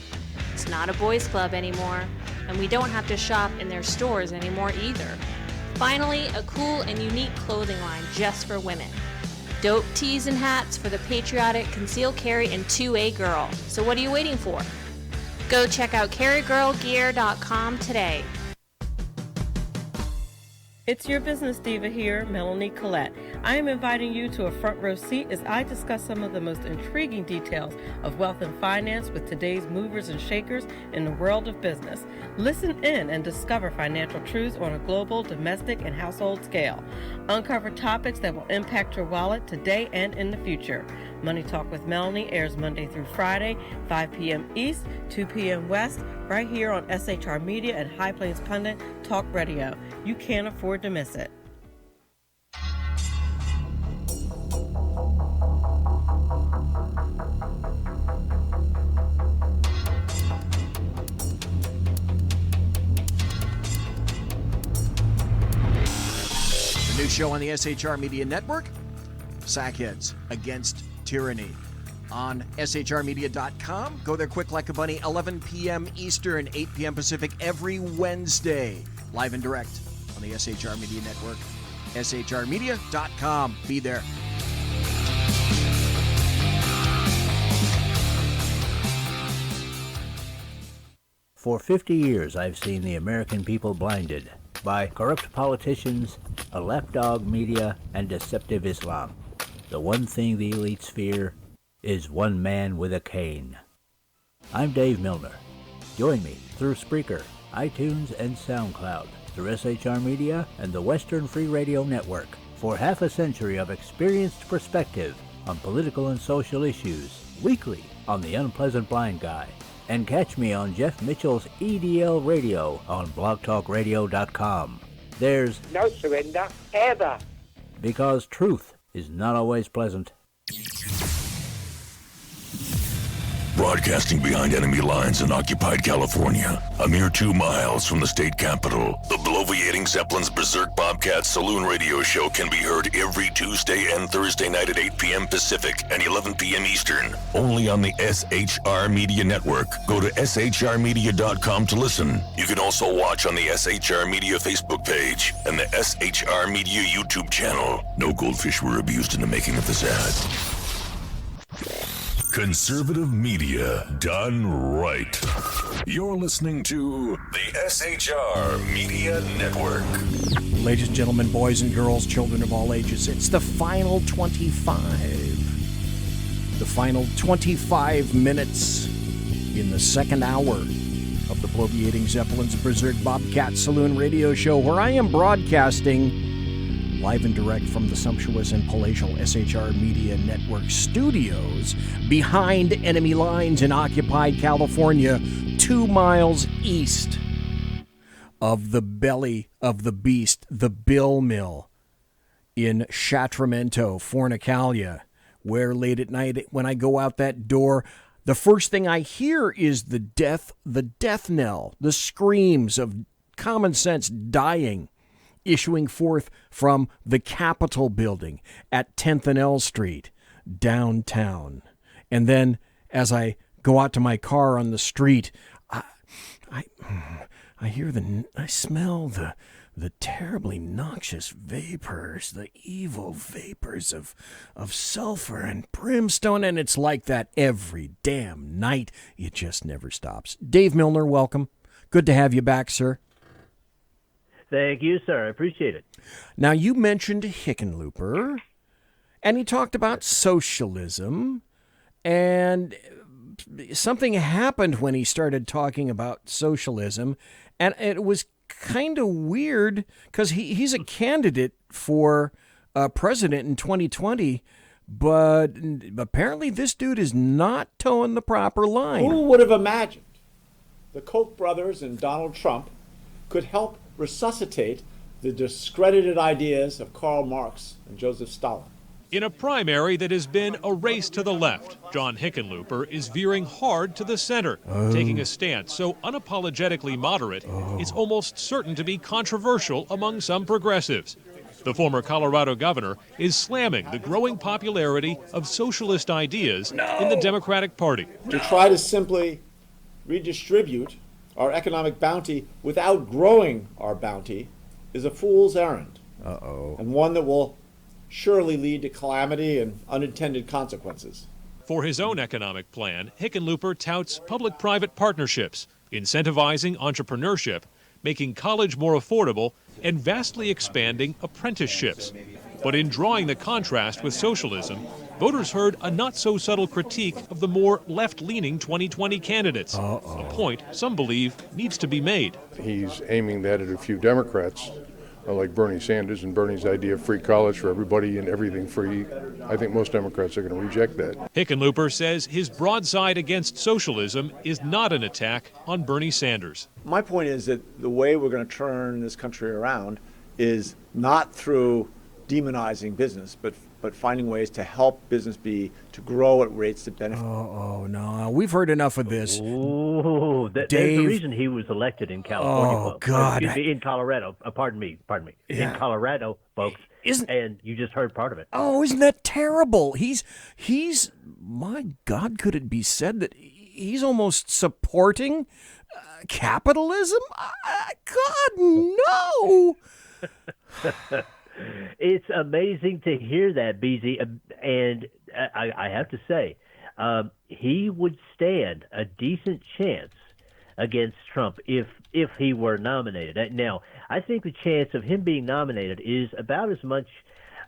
It's not a boys' club anymore, and we don't have to shop in their stores anymore either. Finally, a cool and unique clothing line just for women. Dope tees and hats for the patriotic concealed carry and 2A girl. So what are you waiting for? Go check out carrygirlgear.com today. It's your business diva here, Melanie Collette. I am inviting you to a front row seat as I discuss some of the most intriguing details of wealth and finance with today's movers and shakers in the world of business. Listen in and discover financial truths on a global, domestic, and household scale. Uncover topics that will impact your wallet today and in the future. Money Talk with Melanie airs Monday through Friday, 5 p.m. East, 2 p.m. West, right here on SHR Media and High Plains Pundit Talk Radio. You can't afford to miss it. The new show on the SHR Media Network, Sackheads Against Tyranny. On shrmedia.com. Go there quick like a bunny, 11 p.m. Eastern, 8 p.m. Pacific every Wednesday. Live and direct on the SHR Media Network. shrmedia.com. Be there. For 50 years, I've seen the American people blinded by corrupt politicians, a lapdog media, and deceptive Islam. The one thing the elites fear is one man with a cane. I'm Dave Milner. Join me through Spreaker, iTunes, and SoundCloud, through SHR Media and the Western Free Radio Network, for half a century of experienced perspective on political and social issues, weekly on The Unpleasant Blind Guy. And catch me on Jeff Mitchell's EDL Radio on blogtalkradio.com. There's no surrender, ever. Because truth is not always pleasant. Broadcasting behind enemy lines in occupied California, a mere 2 miles from the state capitol, the bloviating Zeppelin's Berserk Bobcat Saloon radio show can be heard every Tuesday and Thursday night at 8 p.m. Pacific and 11 p.m. Eastern, only on the SHR Media Network. Go to shrmedia.com to listen. You can also watch on the SHR Media Facebook page and the SHR Media YouTube channel. No goldfish were abused in the making of this ad. Conservative media done right. You're listening to the SHR Media Network. Ladies and gentlemen, boys and girls, children of all ages, it's the final 25. The final 25 minutes in the second hour of the bloviating Zeppelin's Berserk Bobcat Saloon radio show, where I am broadcasting live and direct from the sumptuous and palatial SHR Media Network studios behind enemy lines in occupied California, 2 miles east of the belly of the beast, the Bill Mill in Sacramento, Fornicalia, where late at night when I go out that door, the first thing I hear is the death knell, the screams of common sense dying, issuing forth from the Capitol building at 10th and L Street, downtown. And then as I go out to my car on the street, I smell the terribly noxious vapors, the evil vapors of sulfur and brimstone, and it's like that every damn night. It just never stops. Dave Milner, welcome. Good to have you back, sir. Thank you, sir. I appreciate it. Now, you mentioned Hickenlooper, and he talked about socialism, and something happened when he started talking about socialism, and it was kind of weird because he's a candidate for president in 2020, but apparently this dude is not towing the proper line. Who would have imagined the Koch brothers and Donald Trump could help resuscitate the discredited ideas of Karl Marx and Joseph Stalin? In a primary that has been a race to the left, John Hickenlooper is veering hard to the center, taking a stance so unapologetically moderate, it's almost certain to be controversial among some progressives. The former Colorado governor is slamming the growing popularity of socialist ideas in the Democratic Party. To try to simply redistribute our economic bounty without growing our bounty is a fool's errand. And one that will surely lead to calamity and unintended consequences. For his own economic plan, Hickenlooper touts public-private partnerships, incentivizing entrepreneurship, making college more affordable, and vastly expanding apprenticeships. But in drawing the contrast with socialism, voters heard a not-so-subtle critique of the more left-leaning 2020 candidates, a point some believe needs to be made. He's aiming that at a few Democrats, like Bernie Sanders and Bernie's idea of free college for everybody and everything free. I think most Democrats are going to reject that. Hickenlooper says his broadside against socialism is not an attack on Bernie Sanders. My point is that the way we're going to turn this country around is not through demonizing business, but finding ways to help business to grow at rates that benefit. No, we've heard enough of this. Ooh, there's the reason he was elected in California. Oh, God. In Colorado. Pardon me. Yeah. In Colorado, folks. And you just heard part of it. Oh, isn't that terrible? He's, my God, could it be said that he's almost supporting capitalism? God, no! It's amazing to hear that, BZ, and I have to say, he would stand a decent chance against Trump if he were nominated. Now, I think the chance of him being nominated is about as much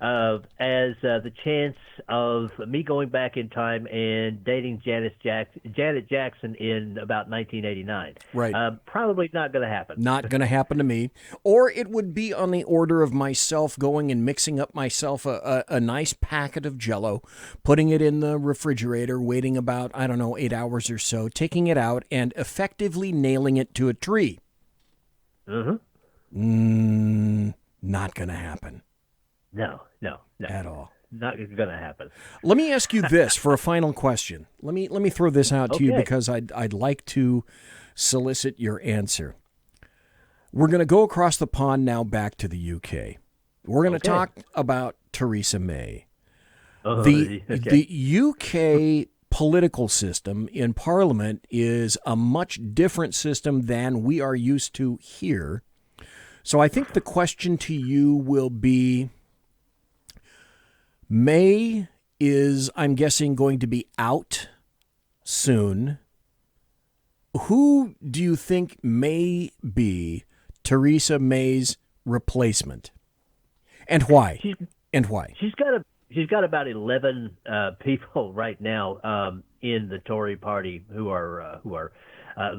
as the chance of me going back in time and dating Janet Jackson in about 1989. Right. Probably not going to happen. Not going to happen to me. Or it would be on the order of myself going and mixing up myself a nice packet of Jell-O, putting it in the refrigerator, waiting about, 8 hours or so, taking it out, and effectively nailing it to a tree. Mm-hmm. Not going to happen. No. At all. Not going to happen. Let me ask you this for a final question. Let me throw this out to you because I'd like to solicit your answer. We're going to go across the pond now back to the UK. We're going to talk about Theresa May. The UK political system in Parliament is a much different system than we are used to here. So I think the question to you will be, May is, I'm guessing, going to be out soon. Who do you think may be Theresa May's replacement? And why? She's got about 11 people right now in the Tory party who are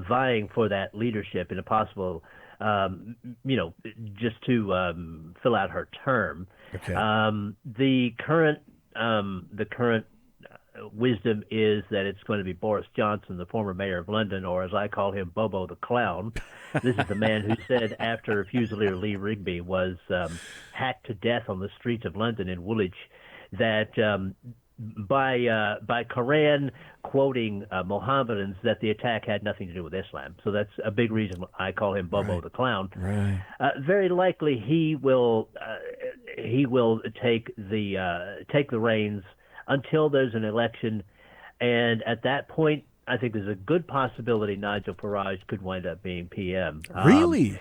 vying for that leadership in a possible, just to fill out her term. Okay. The current wisdom is that it's going to be Boris Johnson, the former mayor of London, or as I call him, Bobo the Clown. This is the man who said after Fusilier Lee Rigby was hacked to death on the streets of London in Woolwich that by Quran quoting Mohammedans that the attack had nothing to do with Islam. So that's a big reason I call him Bobo the Clown. Right. Very likely he will take the reins until there's an election, and at that point, I think there's a good possibility Nigel Farage could wind up being PM. Really?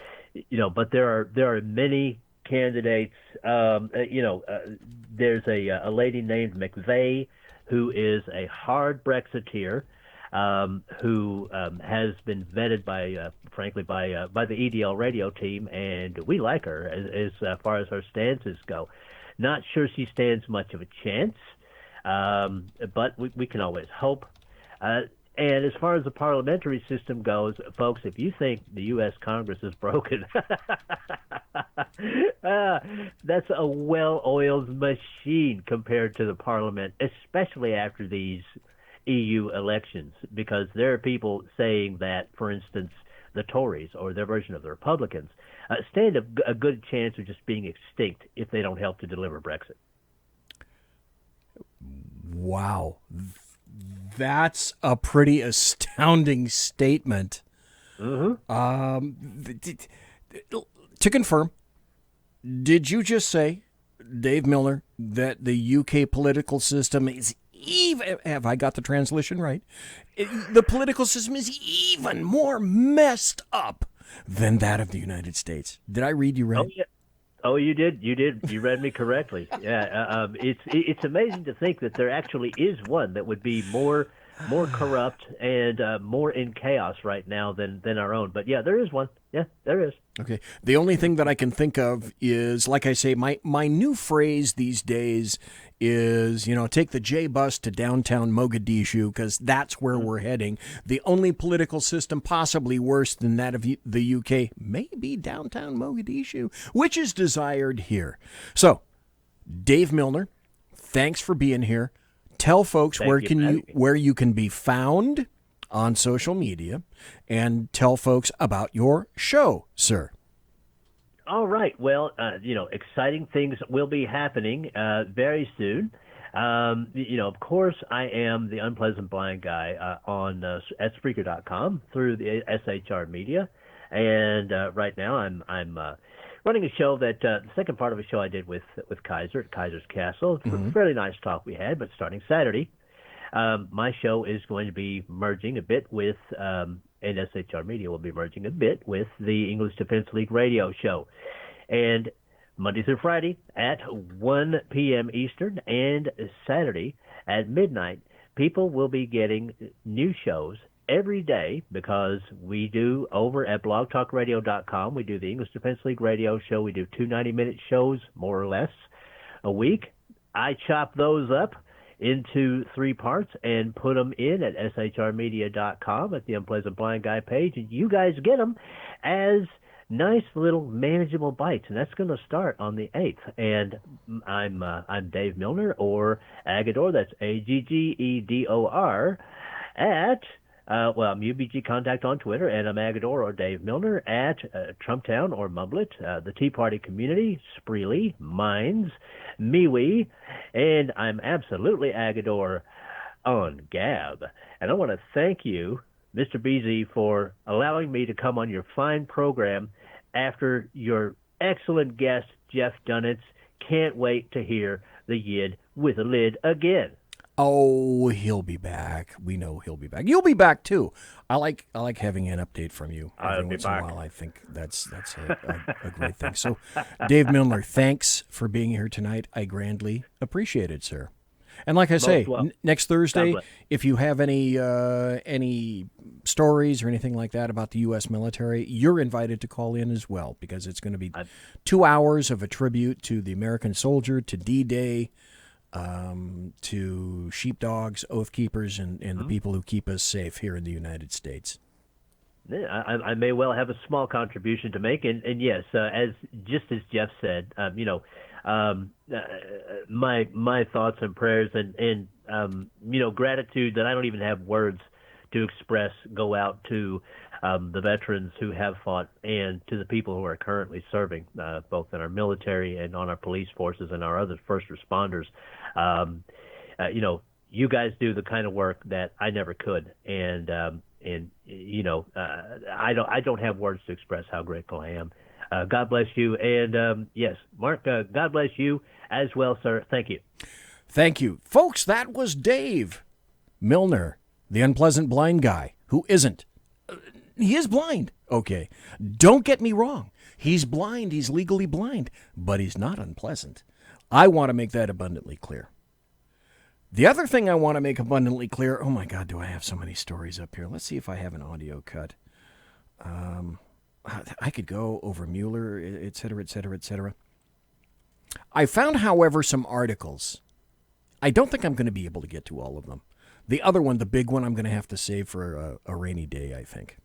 But there are many candidates. There's a lady named McVeigh who is a hard Brexiteer, who has been vetted by the EDL radio team, and we like her as far as her stances go. Not sure she stands much of a chance. But we can always hope. And as far as the parliamentary system goes, folks, if you think the U.S. Congress is broken, that's a well-oiled machine compared to the Parliament, especially after these EU elections, because there are people saying that, for instance, the Tories, or their version of the Republicans, stand a good chance of just being extinct if they don't help to deliver Brexit. Wow. That's a pretty astounding statement. Mm-hmm. To confirm, did you just say, Dave Milner, that the UK political system is even, have I got the translation right? The political system is even more messed up than that of the United States. Did I read you right? Oh, yeah. Oh, you did. You read me correctly. Yeah, it's amazing to think that there actually is one that would be more corrupt and more in chaos right now than our own. But yeah, there is one. Yeah, there is. Okay. The only thing that I can think of is, like I say, my new phrase these days is, take the J bus to downtown Mogadishu, because that's where we're heading. The only political system possibly worse than that of the UK may be downtown Mogadishu, which is desired here. So, Dave Milner, thanks for being here. Tell folks where you can be found on social media, and tell folks about your show, sir. All right. Well, exciting things will be happening very soon. Of course, I am the Unpleasant Blind Guy at Spreaker.com through the SHR Media, and right now I'm running a show that the second part of a show I did with Kaiser at Kaiser's Castle. It's a fairly nice talk we had, but starting Saturday, my show is going to be merging a bit with, and SHR Media will be merging a bit with the English Defense League radio show. And Monday through Friday at 1 p.m. Eastern and Saturday at midnight, people will be getting new shows every day, because we do over at blogtalkradio.com, we do the English Defense League radio show. We do 2 90-minute shows, more or less. a week. I chop those up into 3 parts and put them in at shrmedia.com at the Unpleasant Blind Guy page, and you guys get them as nice little manageable bites, and that's going to start on the 8th. And I'm Dave Milner, or Agador, that's Aggedor, at I'm UBG Contact on Twitter, and I'm Agador or Dave Milner at Trumptown or Mublet, the Tea Party Community, Spreely, Mines, MeWe, and I'm absolutely Agador on Gab. And I want to thank you, Mr. BZ, for allowing me to come on your fine program after your excellent guest, Jeff Dunitz. Can't wait to hear the Yid with a Lid again. Oh, he'll be back. We know he'll be back. You'll be back too. I like having an update from you every once in a while. I think that's a great thing. So, Dave Milner, thanks for being here tonight. I grandly appreciate it, sir. And like I say, next Thursday, if you have any stories or anything like that about the U.S. military, you're invited to call in as well, because it's going to be 2 hours of a tribute to the American soldier, to D-Day, to sheepdogs, oath keepers, and the people who keep us safe here in the United States. I may well have a small contribution to make, and yes, as Jeff said, my thoughts and prayers and gratitude that I don't even have words to express go out to the veterans who have fought, and to the people who are currently serving, both in our military and on our police forces and our other first responders. You guys do the kind of work that I never could, and I don't have words to express how grateful I am. God bless you, and yes, Mark, God bless you as well, sir. Thank you. Thank you. Folks, that was Dave Milner, the unpleasant blind guy, who isn't. He is blind, okay. Don't get me wrong. He's blind, he's legally blind, but he's not unpleasant. I want to make that abundantly clear. The other thing I want to make abundantly clear, oh my God, do I have so many stories up here. Let's see if I have an audio cut. I could go over Mueller, et cetera, et cetera, et cetera. I found, however, some articles. I don't think I'm going to be able to get to all of them. The other one, the big one, I'm going to have to save for a rainy day, I think.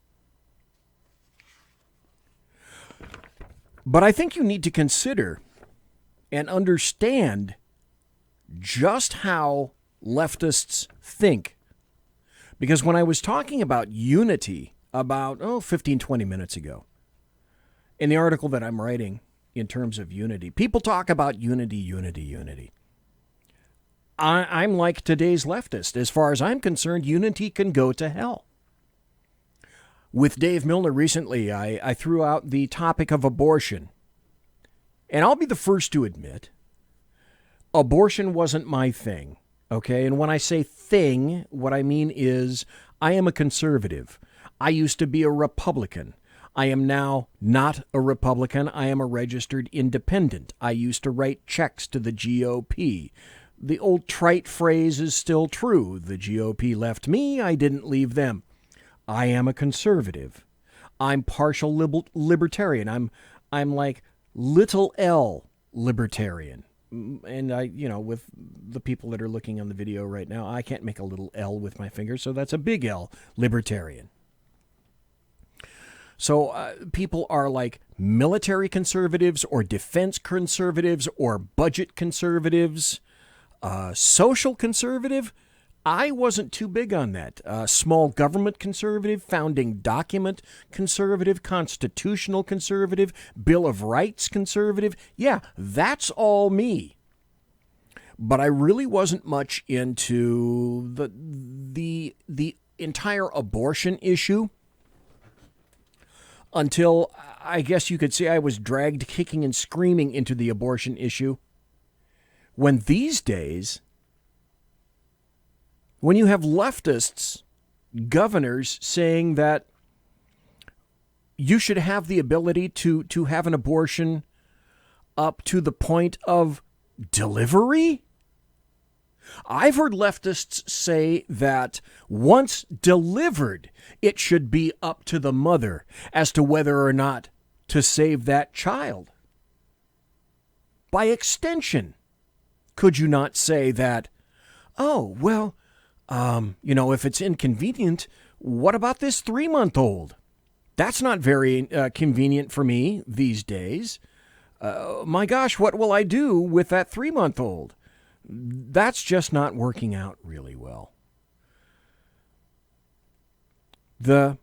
But I think you need to consider and understand just how leftists think. Because when I was talking about unity about 15, 20 minutes ago, in the article that I'm writing in terms of unity, people talk about unity, unity, unity. I'm like today's leftist. As far as I'm concerned, unity can go to hell. With Dave Milner recently, I threw out the topic of abortion. And I'll be the first to admit, abortion wasn't my thing, okay? And when I say thing, what I mean is I am a conservative. I used to be a Republican. I am now not a Republican. I am a registered independent. I used to write checks to the GOP. The old trite phrase is still true. The GOP left me, I didn't leave them. I am a conservative. I'm partial libertarian. I'm like little L libertarian. And with the people that are looking on the video right now, I can't make a little L with my finger, so that's a big L, libertarian. So people are like military conservatives or defense conservatives or budget conservatives, social conservative. I wasn't too big on that. Small government conservative, founding document conservative, constitutional conservative, Bill of Rights conservative. Yeah, that's all me. But I really wasn't much into the entire abortion issue until I guess you could say I was dragged kicking and screaming into the abortion issue. When these days, when you have leftists, governors saying that you should have the ability to have an abortion up to the point of delivery? I've heard leftists say that once delivered, it should be up to the mother as to whether or not to save that child. By extension, Could you not say that, oh, well, if it's inconvenient, what about this 3-month-old? That's not very convenient for me these days. My gosh, what will I do with that 3-month-old? That's just not working out really well. The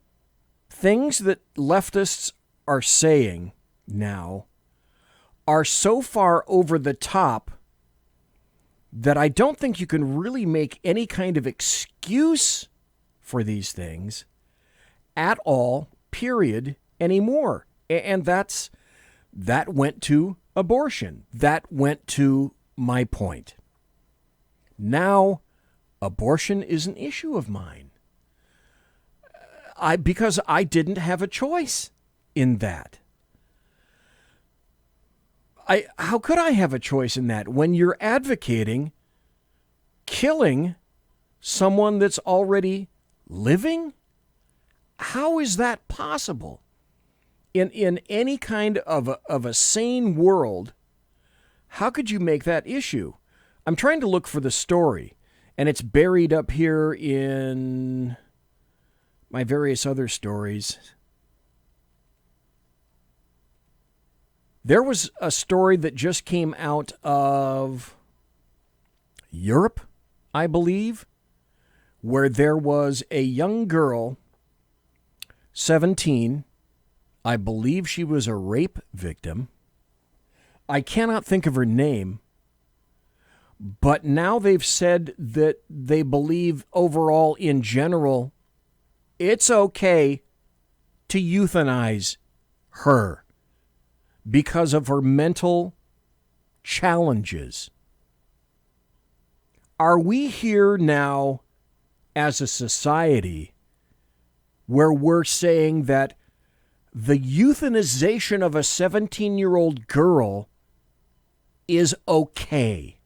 things that leftists are saying now are so far over the top that I don't think you can really make any kind of excuse for these things at all, period, anymore. And that went to abortion. That went to my point. Now, abortion is an issue of mine. Because I didn't have a choice in that. How could I have a choice in that when you're advocating killing someone that's already living? How is that possible? In any kind of a sane world, how could you make that issue? I'm trying to look for the story, and it's buried up here in my various other stories. There was a story that just came out of Europe, I believe, where there was a young girl, 17. I believe she was a rape victim. I cannot think of her name, but now they've said that they believe overall in general it's okay to euthanize her because of her mental challenges. Are we here now as a society where we're saying that the euthanization of a 17-year-old girl is okay?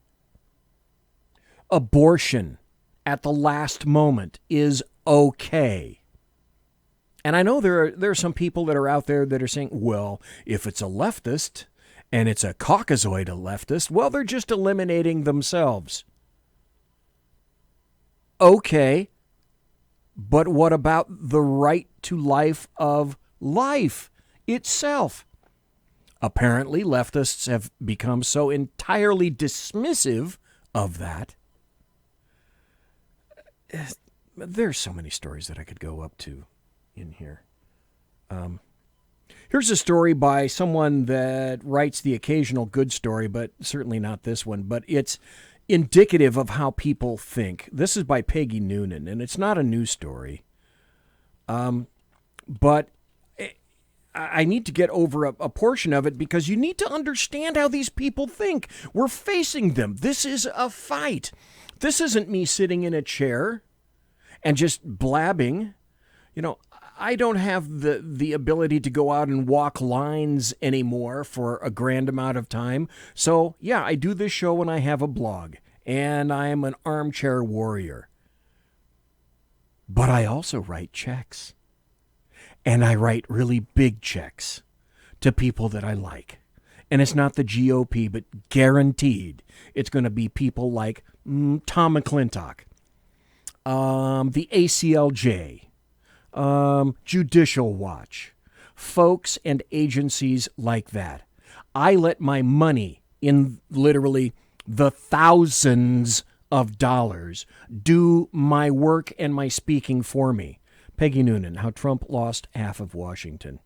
Abortion at the last moment is okay. And I know there are some people that are out there that are saying, well, if it's a leftist and it's a Caucasoid leftist, well, they're just eliminating themselves. Okay, but what about the right to life of life itself? Apparently, leftists have become so entirely dismissive of that. There's so many stories that I could go up to in here. Here's a story by someone that writes the occasional good story, but certainly not this one. But it's indicative of how people think. This is by Peggy Noonan, and it's not a news story. But I need to get over a portion of it because you need to understand how these people think. We're facing them. This is a fight. This isn't me sitting in a chair and just blabbing. You know, I don't have the ability to go out and walk lines anymore for a grand amount of time. So, yeah, I do this show when I have a blog, and I'm an armchair warrior. But I also write checks. And I write really big checks to people that I like. And it's not the GOP, but guaranteed it's going to be people like Tom McClintock, the ACLJ, Judicial Watch, folks and agencies like that. I let my money in literally the thousands of dollars do my work and my speaking for me. Peggy Noonan, How Trump Lost Half of Washington.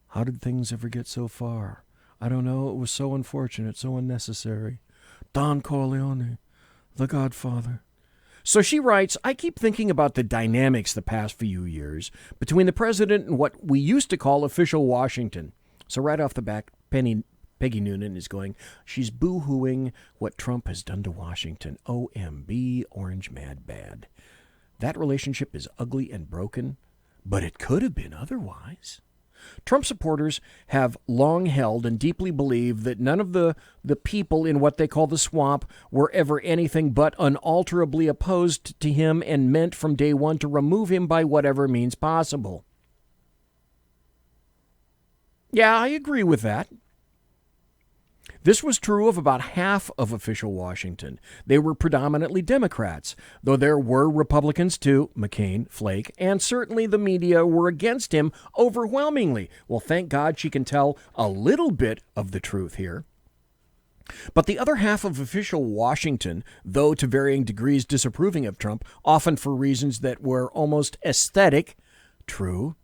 How did things ever get so far? I don't know. It was so unfortunate, so unnecessary. Don Corleone, the Godfather. So she writes, I keep thinking about the dynamics the past few years between the president and what we used to call official Washington. So right off the bat, Peggy Noonan is going, she's boo-hooing what Trump has done to Washington. OMB, Orange Mad Bad. That relationship is ugly and broken, but it could have been otherwise. Trump supporters have long held and deeply believed that none of the people in what they call the swamp were ever anything but unalterably opposed to him and meant from day one to remove him by whatever means possible. Yeah, I agree with that. This was true of about half of official Washington. They were predominantly Democrats, though there were Republicans too, McCain, Flake, and certainly the media were against him overwhelmingly. Well, thank God she can tell a little bit of the truth here. But the other half of official Washington, though to varying degrees disapproving of Trump, often for reasons that were almost aesthetic, true,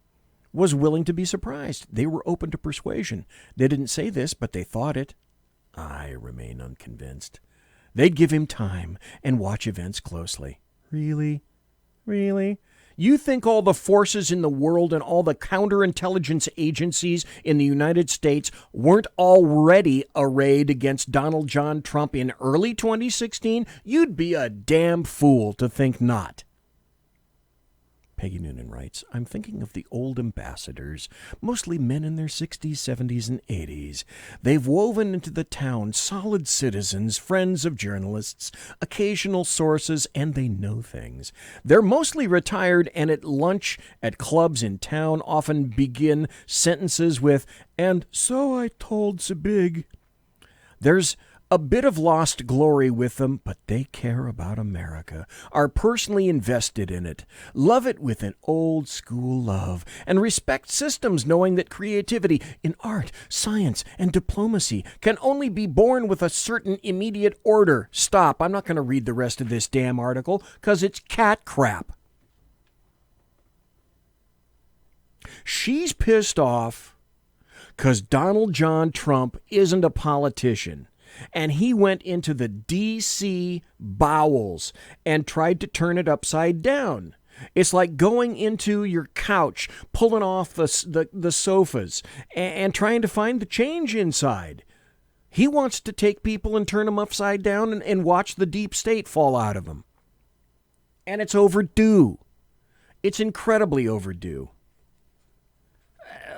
was willing to be surprised. They were open to persuasion. They didn't say this, but they thought it. I remain unconvinced. They'd give him time and watch events closely. Really? Really? You think all the forces in the world and all the counterintelligence agencies in the United States weren't already arrayed against Donald John Trump in early 2016? You'd be a damn fool to think not. Peggy Noonan writes, I'm thinking of the old ambassadors, mostly men in their 60s, 70s, and 80s. They've woven into the town solid citizens, friends of journalists, occasional sources, and they know things. They're mostly retired and at lunch at clubs in town often begin sentences with, and so I told Zabig. There's a bit of lost glory with them, but they care about America, are personally invested in it, love it with an old school love, and respect systems knowing that creativity in art, science, and diplomacy can only be born with a certain immediate order. Stop. I'm not going to read the rest of this damn article because it's cat crap. She's pissed off because Donald John Trump isn't a politician. And he went into the D.C. bowels and tried to turn it upside down. It's like going into your couch, pulling off the sofas, and trying to find the change inside. He wants to take people and turn them upside down and watch the deep state fall out of them. And it's overdue. It's incredibly overdue.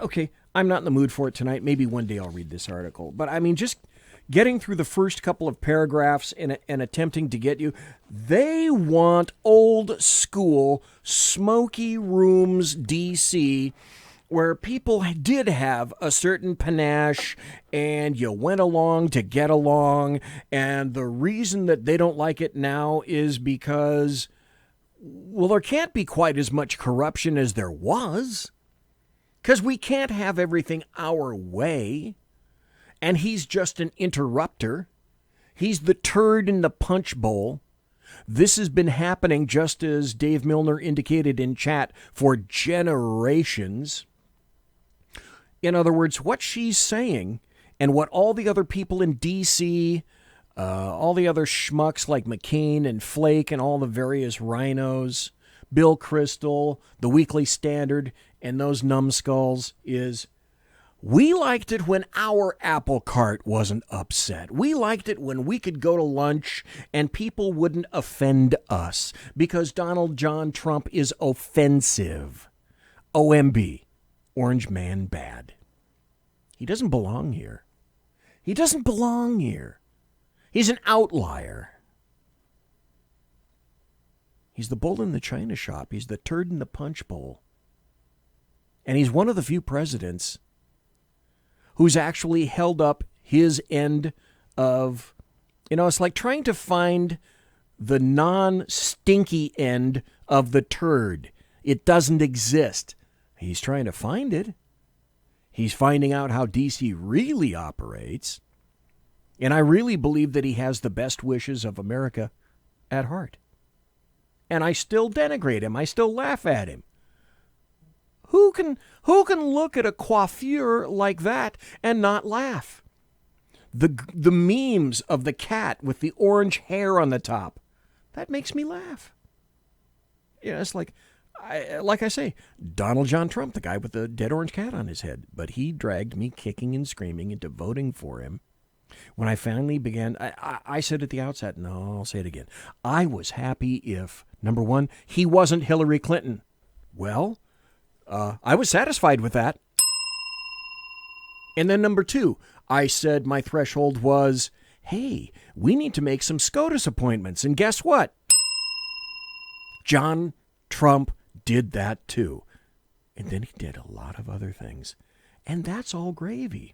Okay, I'm not in the mood for it tonight. Maybe one day I'll read this article. But I mean, just getting through the first couple of paragraphs and attempting to get you, they want old school smoky rooms D.C. where people did have a certain panache and you went along to get along. And the reason that they don't like it now is because, well, there can't be quite as much corruption as there was. Because we can't have everything our way. And he's just an interrupter. He's the turd in the punch bowl. This has been happening, just as Dave Milner indicated in chat, for generations. In other words, what she's saying and what all the other people in D.C., all the other schmucks like McCain and Flake and all the various rhinos, Bill Kristol, the Weekly Standard, and those numbskulls is, we liked it when our apple cart wasn't upset. We liked it when we could go to lunch and people wouldn't offend us because Donald John Trump is offensive. OMB. Orange man bad. He doesn't belong here. He doesn't belong here. He's an outlier. He's the bull in the china shop. He's the turd in the punch bowl. And he's one of the few presidents who's actually held up his end of, it's like trying to find the non-stinky end of the turd. It doesn't exist. He's trying to find it. He's finding out how D.C. really operates. And I really believe that he has the best wishes of America at heart. And I still denigrate him. I still laugh at him. Who can look at a coiffure like that and not laugh? The memes of the cat with the orange hair on the top, that makes me laugh. It's like I say, Donald John Trump, the guy with the dead orange cat on his head. But he dragged me kicking and screaming into voting for him. When I finally began, I said at the outset, no, I'll say it again. I was happy if, number one, he wasn't Hillary Clinton. Well, I was satisfied with that. And then number two, I said my threshold was, hey, we need to make some SCOTUS appointments. And guess what? John Trump did that too. And then he did a lot of other things. And that's all gravy.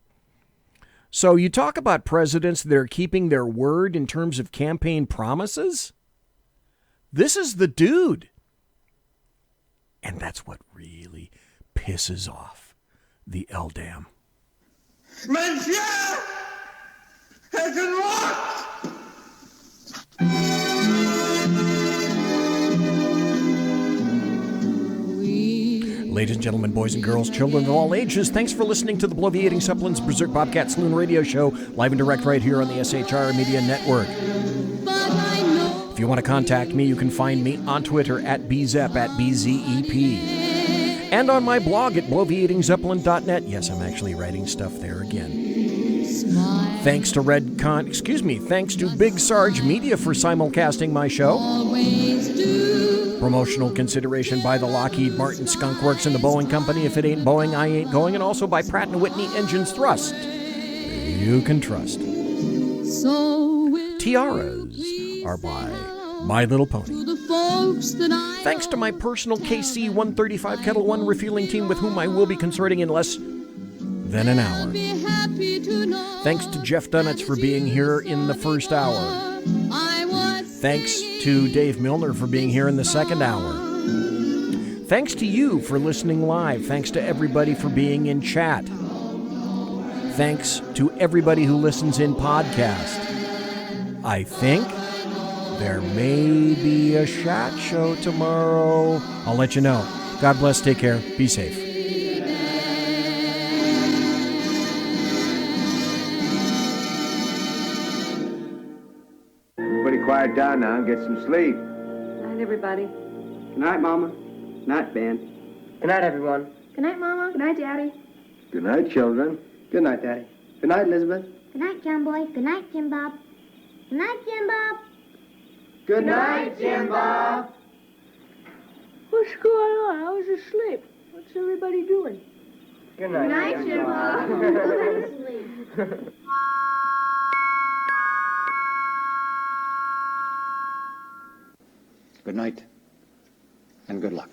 So you talk about presidents that are keeping their word in terms of campaign promises? This is the dude. And that's what really pisses off the LDAM. Monsieur! Ladies and gentlemen, boys and girls, children of all ages, thanks for listening to the Bloviating Supplements Berserk Bobcat Saloon radio show, live and direct right here on the SHR Media Network. If you want to contact me, you can find me on Twitter at BZEP, at BZEP. And on my blog at bloviatingzeppelin.net. Yes, I'm actually writing stuff there again. Thanks to thanks to Big Sarge Media for simulcasting my show. Promotional consideration by the Lockheed Martin Skunk Works and the Boeing Company. If it ain't Boeing, I ain't going. And also by Pratt & Whitney Engines Thrust. You can trust. Tiaras are by My Little Pony. Thanks to my personal KC-135 Kettle One refueling team with whom I will be consorting in less than an hour. Thanks to Jeff Dunitz for being here in the first hour. Thanks to Dave Milner for being here in the second hour. Thanks to you for listening live. Thanks to everybody for being in chat. Thanks to everybody who listens in podcast. I think there may be a chat show tomorrow. I'll let you know. God bless. Take care. Be safe. Quiet down now and get some sleep. Night, everybody. Good night, Mama. Good night, Ben. Good night, everyone. Good night, Mama. Good night, Daddy. Good night, children. Good night, Daddy. Good night, Elizabeth. Good night, John Boy. Good night, Jim Bob. Good night, Jim Bob. Good night, Jim Bob. What's going on? I was asleep. What's everybody doing? Good night, Jim Bob. Go to sleep. Good night, and good luck.